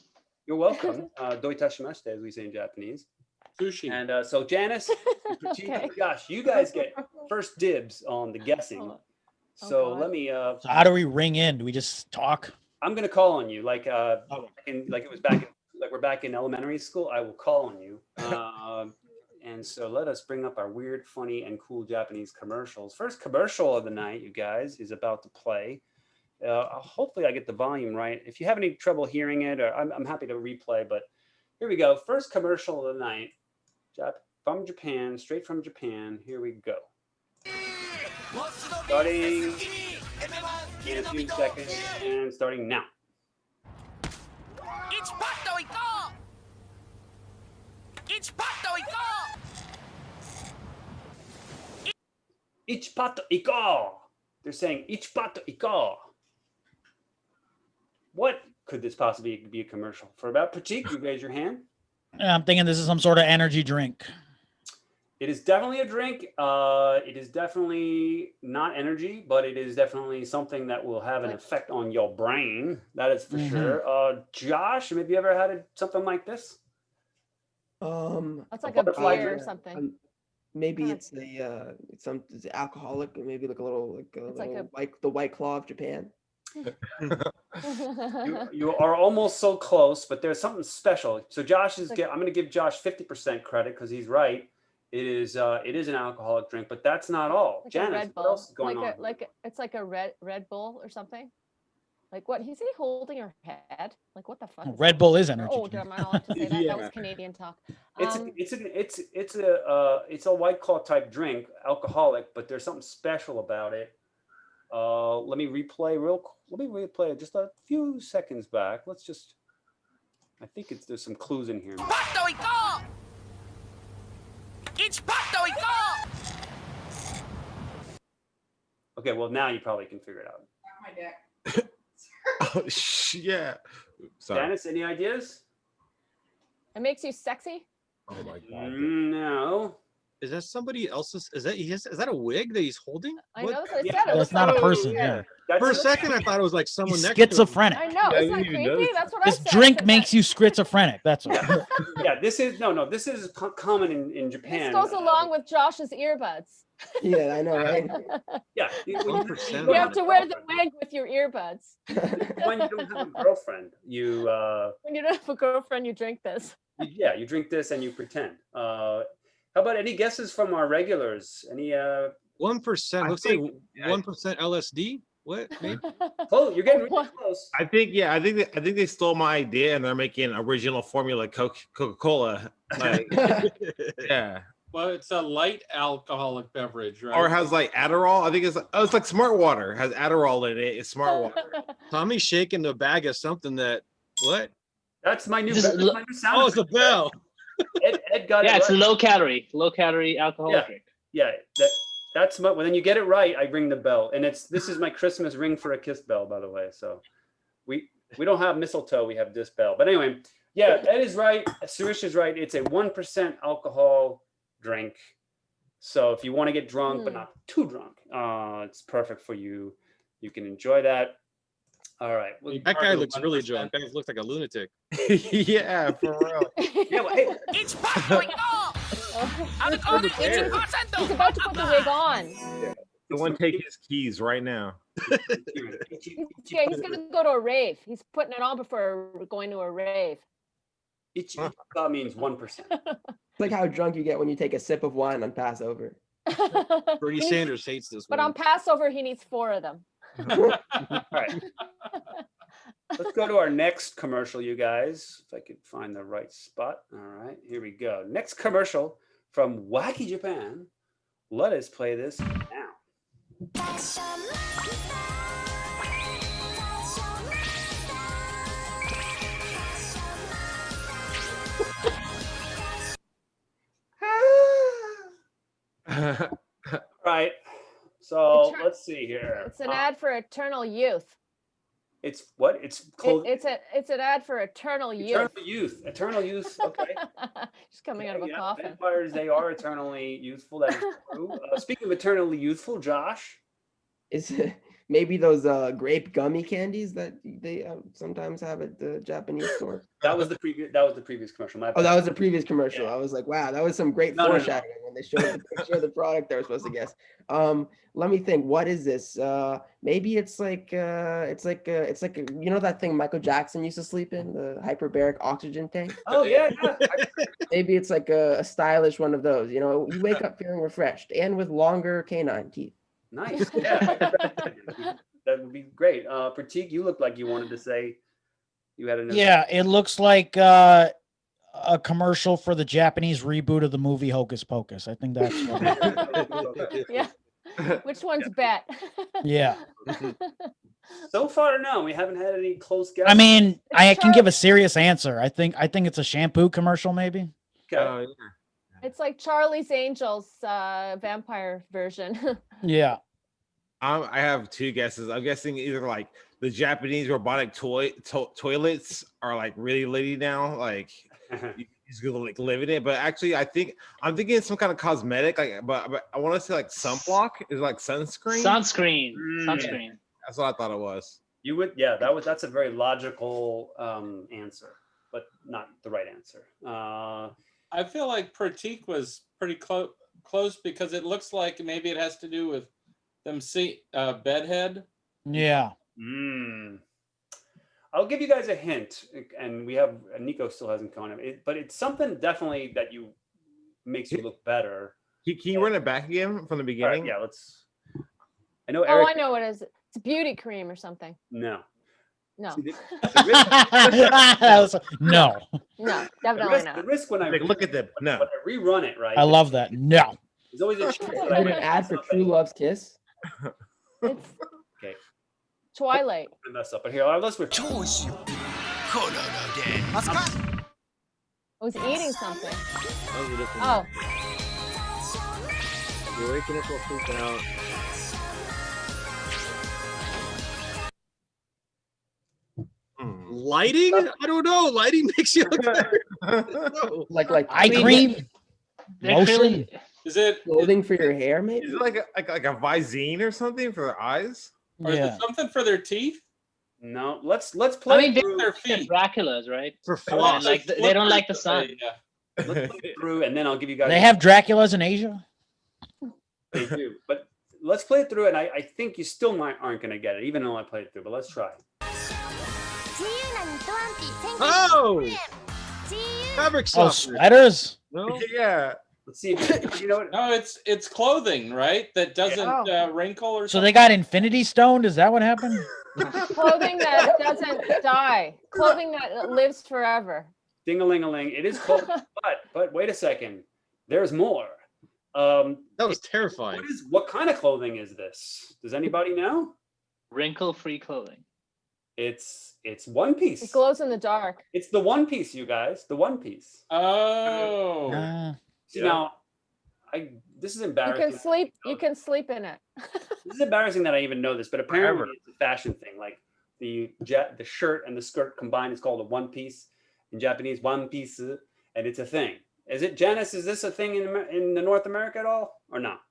you're welcome. Do itashimashite, as we say in Japanese. Sushi. And so Janice, Prateek, Josh, you guys get first dibs on the guessing. So let me. So how do we ring in? Do we just talk? I'm gonna call on you, like it was back in, like we're back in elementary school. I will call on you. And so let us bring up our weird, funny, and cool Japanese commercials. First commercial of the night, you guys, is about to play. Hopefully I get the volume right. If you have any trouble hearing it, or I'm happy to replay, but here we go. First commercial of the night, from Japan, straight from Japan. Here we go. Starting in a few seconds, and starting now. Ichipato iko. They're saying Ichipato iko. What could this possibly be a commercial for? About Prateek, you raise your hand. I'm thinking this is some sort of energy drink. It is definitely a drink. It is definitely not energy, but it is definitely something that will have an effect on your brain. That is for sure. Josh, have you ever had something like this? That's like a beer or something. Maybe it's it's alcoholic, or maybe like a little like the White Claw of Japan. You are almost so close, but there's something special. So Josh is. I'm going to give Josh 50% credit because he's right. It is an alcoholic drink, but that's not all. Like Janice, what else is going on? It's like a Red Bull or something. Like what? He's holding her head. Like what the fuck? Red Bull is energy. Oh, am I allowed to say that? That was Canadian talk. It's a White Claw type drink, alcoholic, but there's something special about it. Let me replay just a few seconds back. I think there's some clues in here. Okay, well now you probably can figure it out. My deck. Oh, yeah. Sorry. Janice, any ideas? It makes you sexy. Oh my god. No. Is that somebody else's? Is that a wig that he's holding? I know that's what Yeah, That's not a person. Yeah. For a second, I thought it was like someone He's next to him. schizophrenic. I know. Isn't that creepy? That's what I This said. drink makes you schizophrenic. That's what. Yeah, this is This is common in Japan. This goes along with Josh's earbuds. Yeah, I know, right? Yeah, You have to wear the wig with your earbuds. When you don't have a girlfriend, when you don't have a girlfriend, you drink this. you drink this and you pretend. How about any guesses from our regulars? Any 1%. Looks like 1% LSD. What? Maybe? Oh, you're getting really close. I think they stole my idea and they're making original formula Coca-Cola. Like, yeah. Well, it's a light alcoholic beverage, right? Or it has like Adderall. I think it's like Smart Water. It has Adderall in it. It's Smart Water. Tommy's shaking the bag of something that what? That's my new sound. Oh, it's a bell. Ed got it. Yeah, it's right. low calorie alcoholic drink. Yeah, that's my. When you get it right, I ring the bell, and this is my Christmas ring for a kiss bell, by the way. So we don't have mistletoe, we have this bell. But anyway, yeah, Ed is right. Sirish is right. It's a 1% alcohol drink. So if you want to get drunk but not too drunk, it's perfect for you. You can enjoy that. All right. Well, that guy looks really drunk. That looks like a lunatic. Yeah, for real. Yeah, well, hey. He's about to put the wig on. Yeah. Someone take his keys right now. Yeah, he's gonna go to a rave. He's putting it on before going to a rave. Ichiba means 1%. It's like how drunk you get when you take a sip of wine on Passover. Bernie Sanders hates this But one. on Passover, he needs 4 of them. All right. Let's go to our next commercial, you guys. If I could find the right spot. All right, here we go. Next commercial from Wacky Japan. Let us play this now. Right. So let's see here. It's an ad for Eternal Youth. It's what? It's called It's an ad for eternal youth. Eternal youth. Okay. Just coming out of a coffin. Vampires, they are eternally youthful. That is true. Speaking of eternally youthful, Josh. Is it maybe those grape gummy candies that they sometimes have at the Japanese store? That was the previous commercial. Oh, that was the previous commercial. Yeah. I was like, wow, that was some great foreshadowing when they showed the picture of the product they were supposed to guess. Let me think. What is this? Maybe it's like you know that thing Michael Jackson used to sleep in, the hyperbaric oxygen tank. Oh yeah. Maybe it's like a stylish one of those. You know, you wake up feeling refreshed and with longer canine teeth. Nice. Yeah. That would be great. Prateek, you looked like you wanted to say you had another. Yeah, it looks like a commercial for the Japanese reboot of the movie Hocus Pocus. I think that's what Yeah. Which one's bet? Yeah. So far, no, we haven't had any close guesses. I mean, I can give a serious answer. I think it's a shampoo commercial, maybe. Okay. It's like Charlie's Angels vampire version. Yeah. I have two guesses. I'm guessing either like the Japanese robotic toilets are like really litty now, like you just go like live in it. But actually, I'm thinking it's some kind of cosmetic, like but I want to say like sunblock is like sunscreen. Sunscreen. That's what I thought it was. You would, yeah. That's a very logical answer, but not the right answer. I feel like Prateek was pretty close because it looks like maybe it has to do with them bedhead. Yeah. I'll give you guys a hint, and we have Niko still hasn't come on it, but it's something definitely that makes you look better. Can you run it back again from the beginning? Right, yeah, let's. I know. Eric, I know what it is. It's a beauty cream or something. No. No. See, No. No, definitely not. The risk when I look at them. No. When I rerun it, right? I love that. No. There's always a chance that Is it an ad for True Love's Kiss? It's okay. Twilight. I mess up, but here, let's refer. I was eating something. Oh. Oh. You're waking up while freaking out. Lighting? I don't know. Lighting makes you look better. like eye cream, lotion. Is it clothing for your hair? Maybe is it like a Visine or something for their eyes? Or is it something for their teeth? No, let's play. I mean, through their feet. Draculas, right? For floss. Like they don't like the sun. Let's play through, and then I'll give you guys. They have Draculas in Asia. They do, but let's play it through, and I think you still aren't going to get it, even though I played it through. But let's try. Oh! Fabric Oh, softener. sweaters. No? Yeah. Let's see if you know what. No, it's clothing, right? That doesn't wrinkle or something. So they got Infinity Stone. Is that what happened? Clothing that doesn't die. Clothing that lives forever. Ding-a-ling-a-ling. It is close, but wait a second. There's more. That was terrifying. What kind of clothing is this? Does anybody know? Wrinkle-free clothing. It's One Piece. It glows in the dark. It's the One Piece, you guys. The One Piece. Oh. See, now, this is embarrassing. You can sleep in it. This is embarrassing that I even know this, but apparently it's a fashion thing. Like the shirt and the skirt combined is called a one piece in Japanese, one piece, and it's a thing. Is it, Janice? Is this a thing in the North America at all, or not?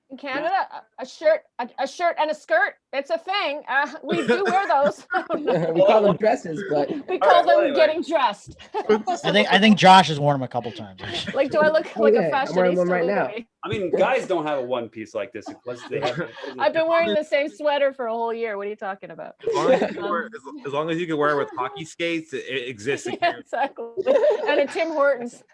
In Canada, a shirt and a skirt. It's a thing. We do wear those. We call them dresses, but we call them getting dressed. I think Josh has worn them a couple times. Like, do I look like a fashionista? I'm wearing one right now. I mean, guys don't have a one piece like this unless they have. I've been wearing the same sweater for a whole year. What are you talking about? As long as you can wear it with hockey skates, it exists. Yeah, exactly. And a Tim Hortons.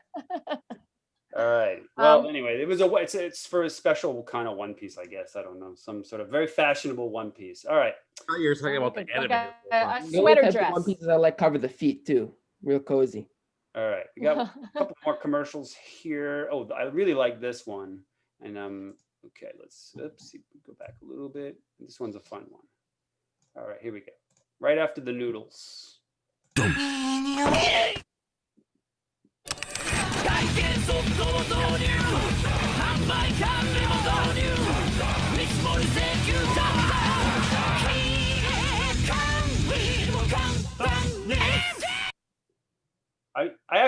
All right. Well, anyway, it's for a special kind of one piece, I guess. I don't know, some sort of very fashionable one piece. All right. Oh, you're talking about the anime. A sweater dress. One pieces I like cover the feet too, real cozy. All right, we got a couple more commercials here. Oh, I really like this one. And okay, let's see, go back a little bit. This one's a fun one. All right, here we go. Right after the noodles.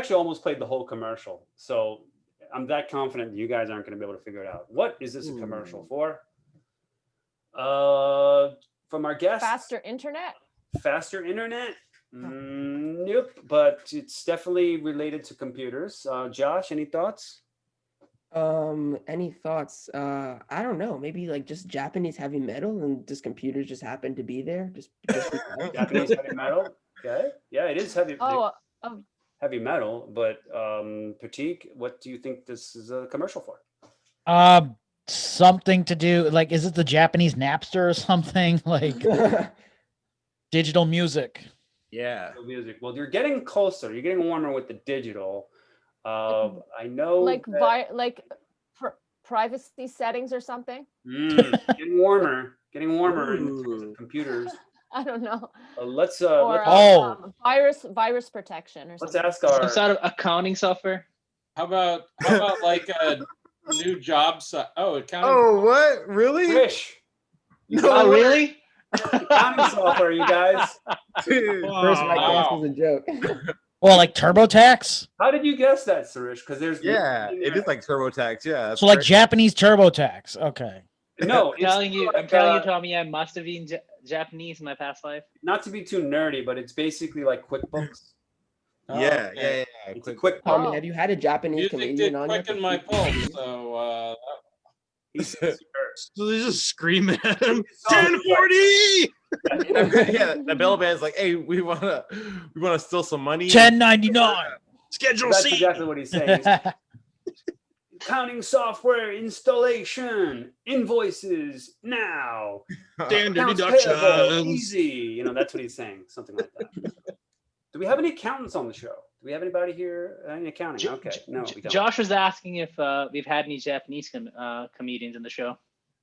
actually almost played the whole commercial, so I'm that confident you guys aren't going to be able to figure it out. What is this a commercial for? From our guest. Faster internet. Faster internet. Nope, but it's definitely related to computers. Josh, any thoughts? Any thoughts? I don't know. Maybe like just Japanese heavy metal, and just computers just happen to be there. Just Japanese heavy metal. Okay, yeah, it is heavy. Heavy metal. But Prateek, what do you think this is a commercial for? Something to do like, is it the Japanese Napster or something like digital music? Yeah. Music. Well, you're getting closer. You're getting warmer with the digital. I know. Like privacy settings or something. Getting warmer. Getting warmer in terms of computers. I don't know. Let's virus protection or let's something. ask our some sort of accounting software. How about like a new job site? Oh, accounting. Oh, what? Really? Fish. Oh, really? Accounting software, you guys. Dude. First, my guess was a joke. Well, like TurboTax. How did you guess that, Sirish? Because there's it is like TurboTax. Yeah. So like Japanese TurboTax. Okay. No, I'm telling you, Tommy, I must have been Japanese in my past life. Not to be too nerdy, but it's basically like QuickBooks. Yeah. It's a quick. Tommy, have you had a Japanese comedian on here? Quicken my pulse. So so they just scream at him. 1040. Yeah, the bell band's like, hey, we wanna steal some money. 1099. Schedule That's C. exactly what he's saying. Accounting software installation, invoices now. Standard Accounts deductions. payable, easy. You know, that's what he's saying. Something like that. Do we have any accountants on the show? Do we have anybody here? Any accounting? Okay, no, we don't. Josh was asking if we've had any Japanese comedians in the show.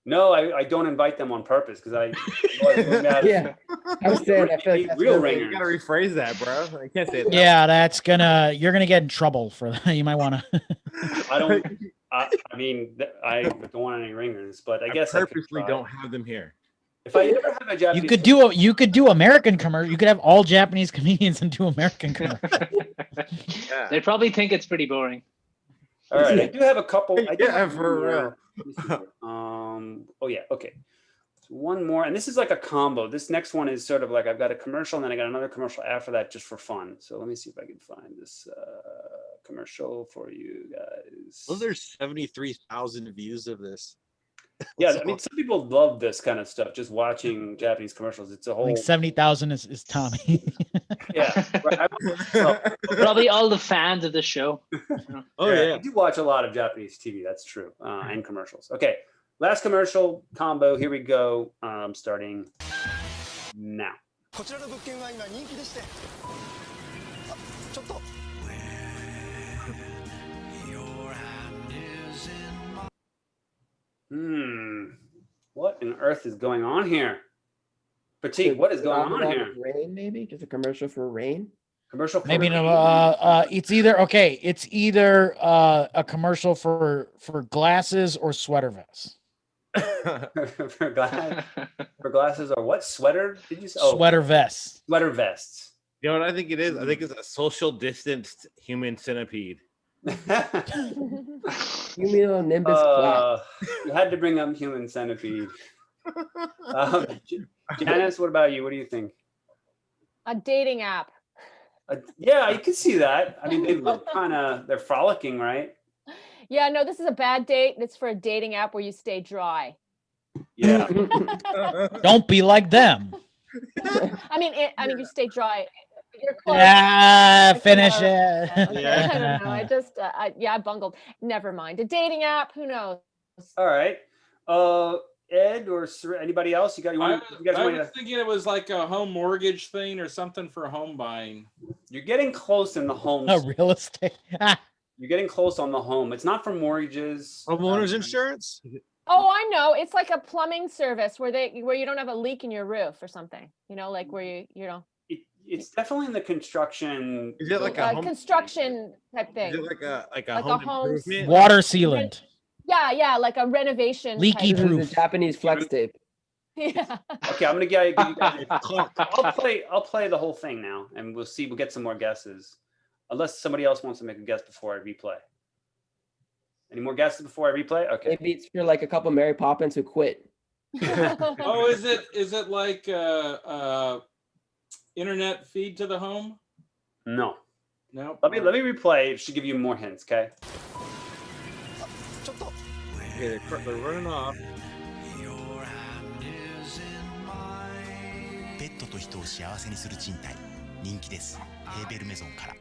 No, I don't invite them on purpose because I Yeah, I was saying I feel like that's real really- ringers. You gotta rephrase that, bro. I can't say that. Yeah, you're gonna get in trouble for that. You might want to. I don't. I mean, I don't want any ringers, but I guess I purposely don't have them here. If I ever have a Japanese, You could do American commercial. You could have all Japanese comedians and do American commercial. Yeah. They probably think it's pretty boring. All right, I do have a couple. I do Yeah, have for one real. more. Oh yeah, okay. So one more, and this is like a combo. This next one is sort of like I've got a commercial, and then I got another commercial after that, just for fun. So let me see if I can find this commercial for you guys. Well, there's 73,000 views of this. Yeah, I mean, some people love this kind of stuff. Just watching Japanese commercials, it's a I whole. think 70,000 is Tommy. Yeah, Probably all the fans of the show. Oh yeah. I do watch a lot of Japanese TV. That's true, and commercials. Okay, last commercial combo. Here we go. Starting now. こちらの物件が今人気でしてちょっと What on earth is going on here? Prateek, what is going on here? Rain, maybe just a commercial for rain. Commercial for Maybe rain? no. It's either a commercial for glasses or sweater vests. for glasses or what? Sweater? Did you say? Oh, Sweater vests. sweater vests. You know what I think it is? I think it's a social distanced human centipede. Cumulonimbus cloud. You had to bring up human centipede. Janice, what about you? What do you think? A dating app. Yeah, you can see that. I mean, they look they're frolicking, right? Yeah, no, this is a bad date. It's for a dating app where you stay dry. Yeah. Don't be like them. I mean, you stay dry. You're close. Finish it. I don't know. I just, I bungled. Never mind. A dating app. Who knows? All right. Ed or anybody else? You I guys want was thinking it was like a home mortgage thing or something for home buying. You're getting close in the home. Real estate. You're getting close on the home. It's not for mortgages. Homeowners insurance? Oh, I know. It's like a plumbing service where you don't have a leak in your roof or something. You know, like where you know. It's definitely in the construction. Is it like a home, construction type thing? is it like a Like home a home- improvement? Water sealant. Yeah, like a renovation. Leaky type. proof. The Japanese flex tape. Yeah. Okay, I'm gonna give you guys. I'll play the whole thing now, and we'll see. We'll get some more guesses. unless somebody else wants to make a guess before I replay. Any more guesses before I replay? Okay. Maybe it's for like a couple Mary Poppins who quit. Oh, is it like internet feed to the home? No. No. Let me replay. It should give you more hints, okay? Okay, they're running off. ペットと人を幸せにする賃貸人気ですヘーベルメゾンから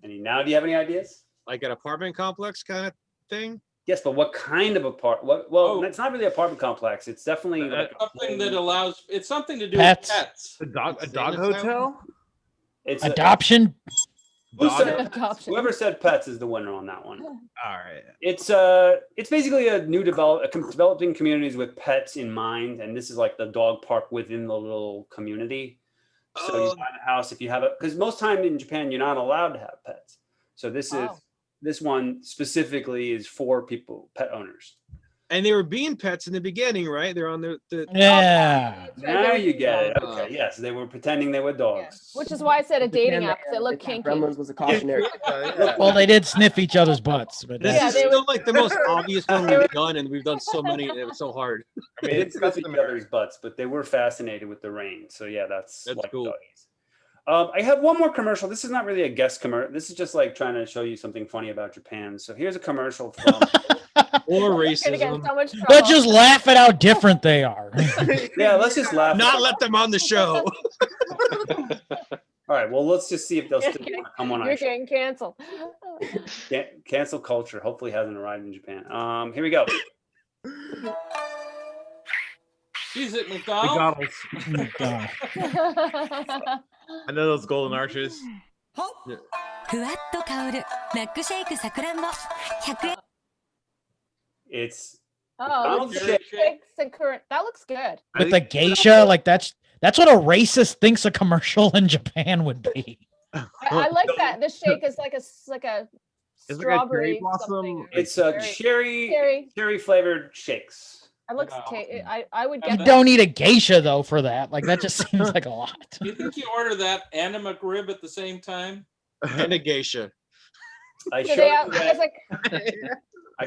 Okay. Now, do you have any ideas? Like an apartment complex kind of thing? Yes, but what kind of apartment? Well, it's not really an apartment complex. It's definitely like something that allows. It's something to do Pets. with pets. A dog hotel? It's adoption. Whoever said pets is the winner on that one. All right. It's basically a new developing communities with pets in mind, and this is like the dog park within the little community. So you find a house if you have it, because most time in Japan you're not allowed to have pets. So this one specifically is for people, pet owners. And they were being pets in the beginning, right? They're on the yeah. Now you get it. Okay, yes, they were pretending they were dogs. Which is why I said a dating app, because it looked kinky. Gremlins was a cautionary. Well, they did sniff each other's butts, but this is still like the most obvious one we've done, and we've done so many, and it was so hard. I mean, it's sniff each other's butts, but they were fascinated with the rain. So yeah, that's like cool. Doggies. I have one more commercial. This is not really a guest commercial. This is just like trying to show you something funny about Japan. So here's a commercial from or racism. Let's just laugh at how different they are. Yeah, let's just laugh. Not let them on the show. All right. Well, let's just see if they'll still want to come on our You're show. getting canceled. Cancel culture hopefully hasn't arrived in Japan. Here we go. Is it McDonald's? I know those golden arches. ふわっと香るマックシェイクさくらんぼ100円 It's McDonald's shakes and current. That looks good. With the geisha, like that's what a racist thinks a commercial in Japan would be. I like that. The shake is like a strawberry blossom. It's a cherry flavored shakes. It looks. I would get. You don't need a geisha though for that. Like that just seems like a lot. Do you think you order that and a McRib at the same time? And a geisha. I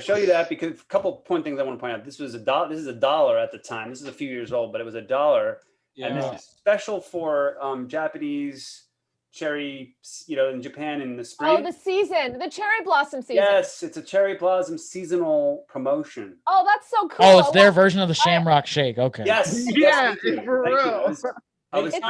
show you that because a couple point things I want to point out. This was $1. This is $1 at the time. This is a few years old, but it was $1. And this is special for Japanese cherry, in Japan in the spring. Oh, the season, the cherry blossom season. Yes, it's a cherry blossom seasonal promotion. Oh, that's so cool. Oh, it's their version of the Shamrock Shake. Okay. Yes. Yeah, for real. What was the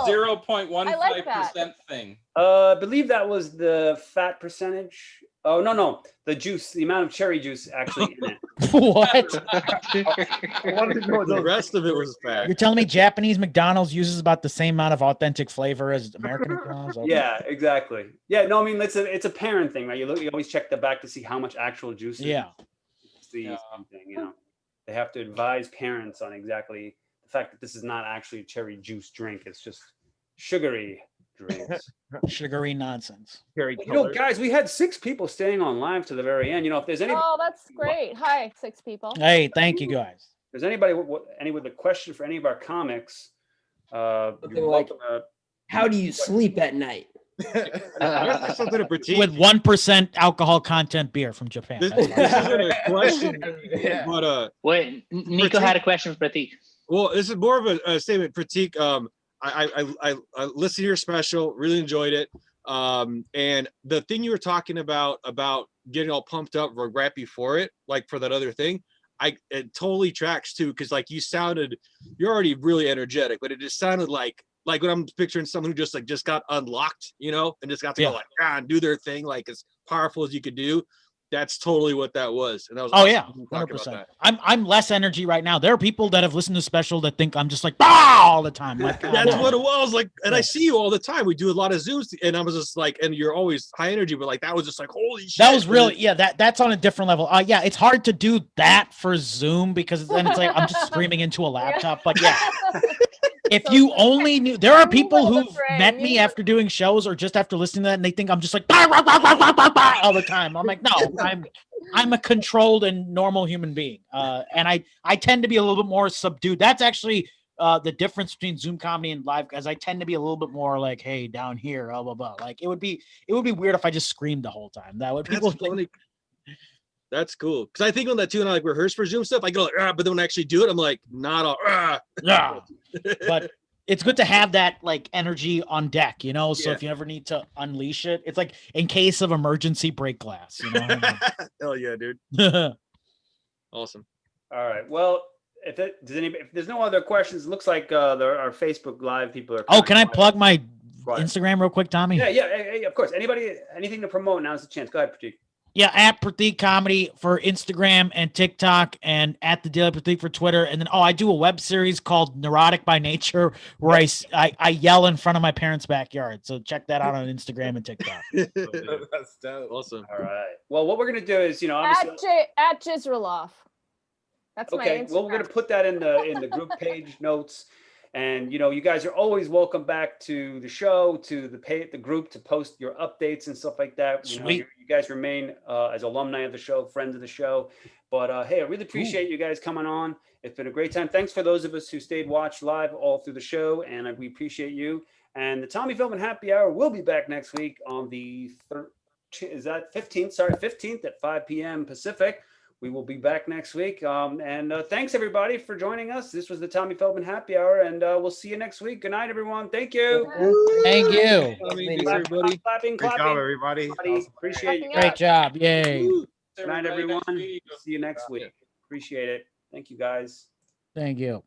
0.15% thing? I believe that was the fat percentage. Oh no, the juice, the amount of cherry juice actually in it. What? The rest of it was fat. You're telling me Japanese McDonald's uses about the same amount of authentic flavor as American McDonald's? Okay. Yeah, exactly. Yeah, no, I mean it's a parent thing, right? You always check the back to see how much actual juice. Yeah. It's the same thing, They have to advise parents on exactly the fact that this is not actually a cherry juice drink. It's just sugary drinks. Sugary nonsense. Guys, we had 6 people staying on live to the very end. If there's any. Oh, that's great. Hi, 6 people. Hey, thank you guys. If there's anybody with a question for any of our comics, you're welcome how do you sleep at night? Something to Prateek. With 1% alcohol content beer from Japan. This isn't a question, but wait, Niko had a question for Prateek. Well, this is more of a statement, Prateek. I listened to your special, really enjoyed it. And the thing you were talking about getting all pumped up right before it, like for that other thing, it totally tracks too, because like you're already really energetic, but it just sounded like when I'm picturing someone who just got unlocked, and just got to go and do their thing, like as powerful as you could do. That's totally what that was. And that was 100%. I'm less energy right now. There are people that have listened to special that think I'm just like all the time. Like, that's what it was like. And I see you all the time. We do a lot of Zooms, and I was just like, and you're always high energy, but like that was just like holy shit. That was really that's on a different level. It's hard to do that for Zoom because then it's like I'm just screaming into a laptop. But yeah. If you only knew, there are people who've met me after doing shows or just after listening to that, and they think I'm just like all the time. I'm like, no, I'm a controlled and normal human being, and I tend to be a little bit more subdued. That's actually the difference between Zoom comedy and live, as I tend to be a little bit more like, hey, down here, blah blah blah. Like it would be weird if I just screamed the whole time. That would people think. That's cool. Because I think on that too, when I like rehearse for Zoom stuff, I go like, but then when I actually do it, I'm like, not all, yeah. But it's good to have that like energy on deck, you know. So if you ever need to unleash it, it's like in case of emergency, break glass, you know. Hell yeah, dude. Awesome. All right. Well, if there's no other questions, it looks like our Facebook Live people are. Oh, can I plug my Instagram real quick, Tommy? Yeah, of course. Anything to promote? Now's the chance. Go ahead, Prateek. Yeah, at Prateek Comedy for Instagram and TikTok, and at the Daily Prateek for Twitter. And then, I do a web series called Neurotic by Nature, where I yell in front of my parents' backyard. So check that out on Instagram and TikTok. That's dope. Awesome. All right. Well, what we're gonna do is, obviously at Israeloff. That's my Instagram. Well, we're gonna put that in the group page notes. And you guys are always welcome back to the show, to the group, to post your updates and stuff like that. Sweet. You guys remain as alumni of the show, friends of the show. But hey, I really appreciate you guys coming on. It's been a great time. Thanks for those of us who watched live all through the show, and we appreciate you. And the Tommy Feldman Happy Hour will be back next week on the 15th? Sorry, 15th at 5 p.m. Pacific. We will be back next week. And thanks, everybody, for joining us. This was the Tommy Feldman Happy Hour, and we'll see you next week. Good night, everyone. Thank you. Thank you. Thanks, everybody. Clapping. Great job, everybody. Appreciate you. Great job. Yay. Good night, everyone. See you next week. Appreciate it. Thank you, guys. Thank you.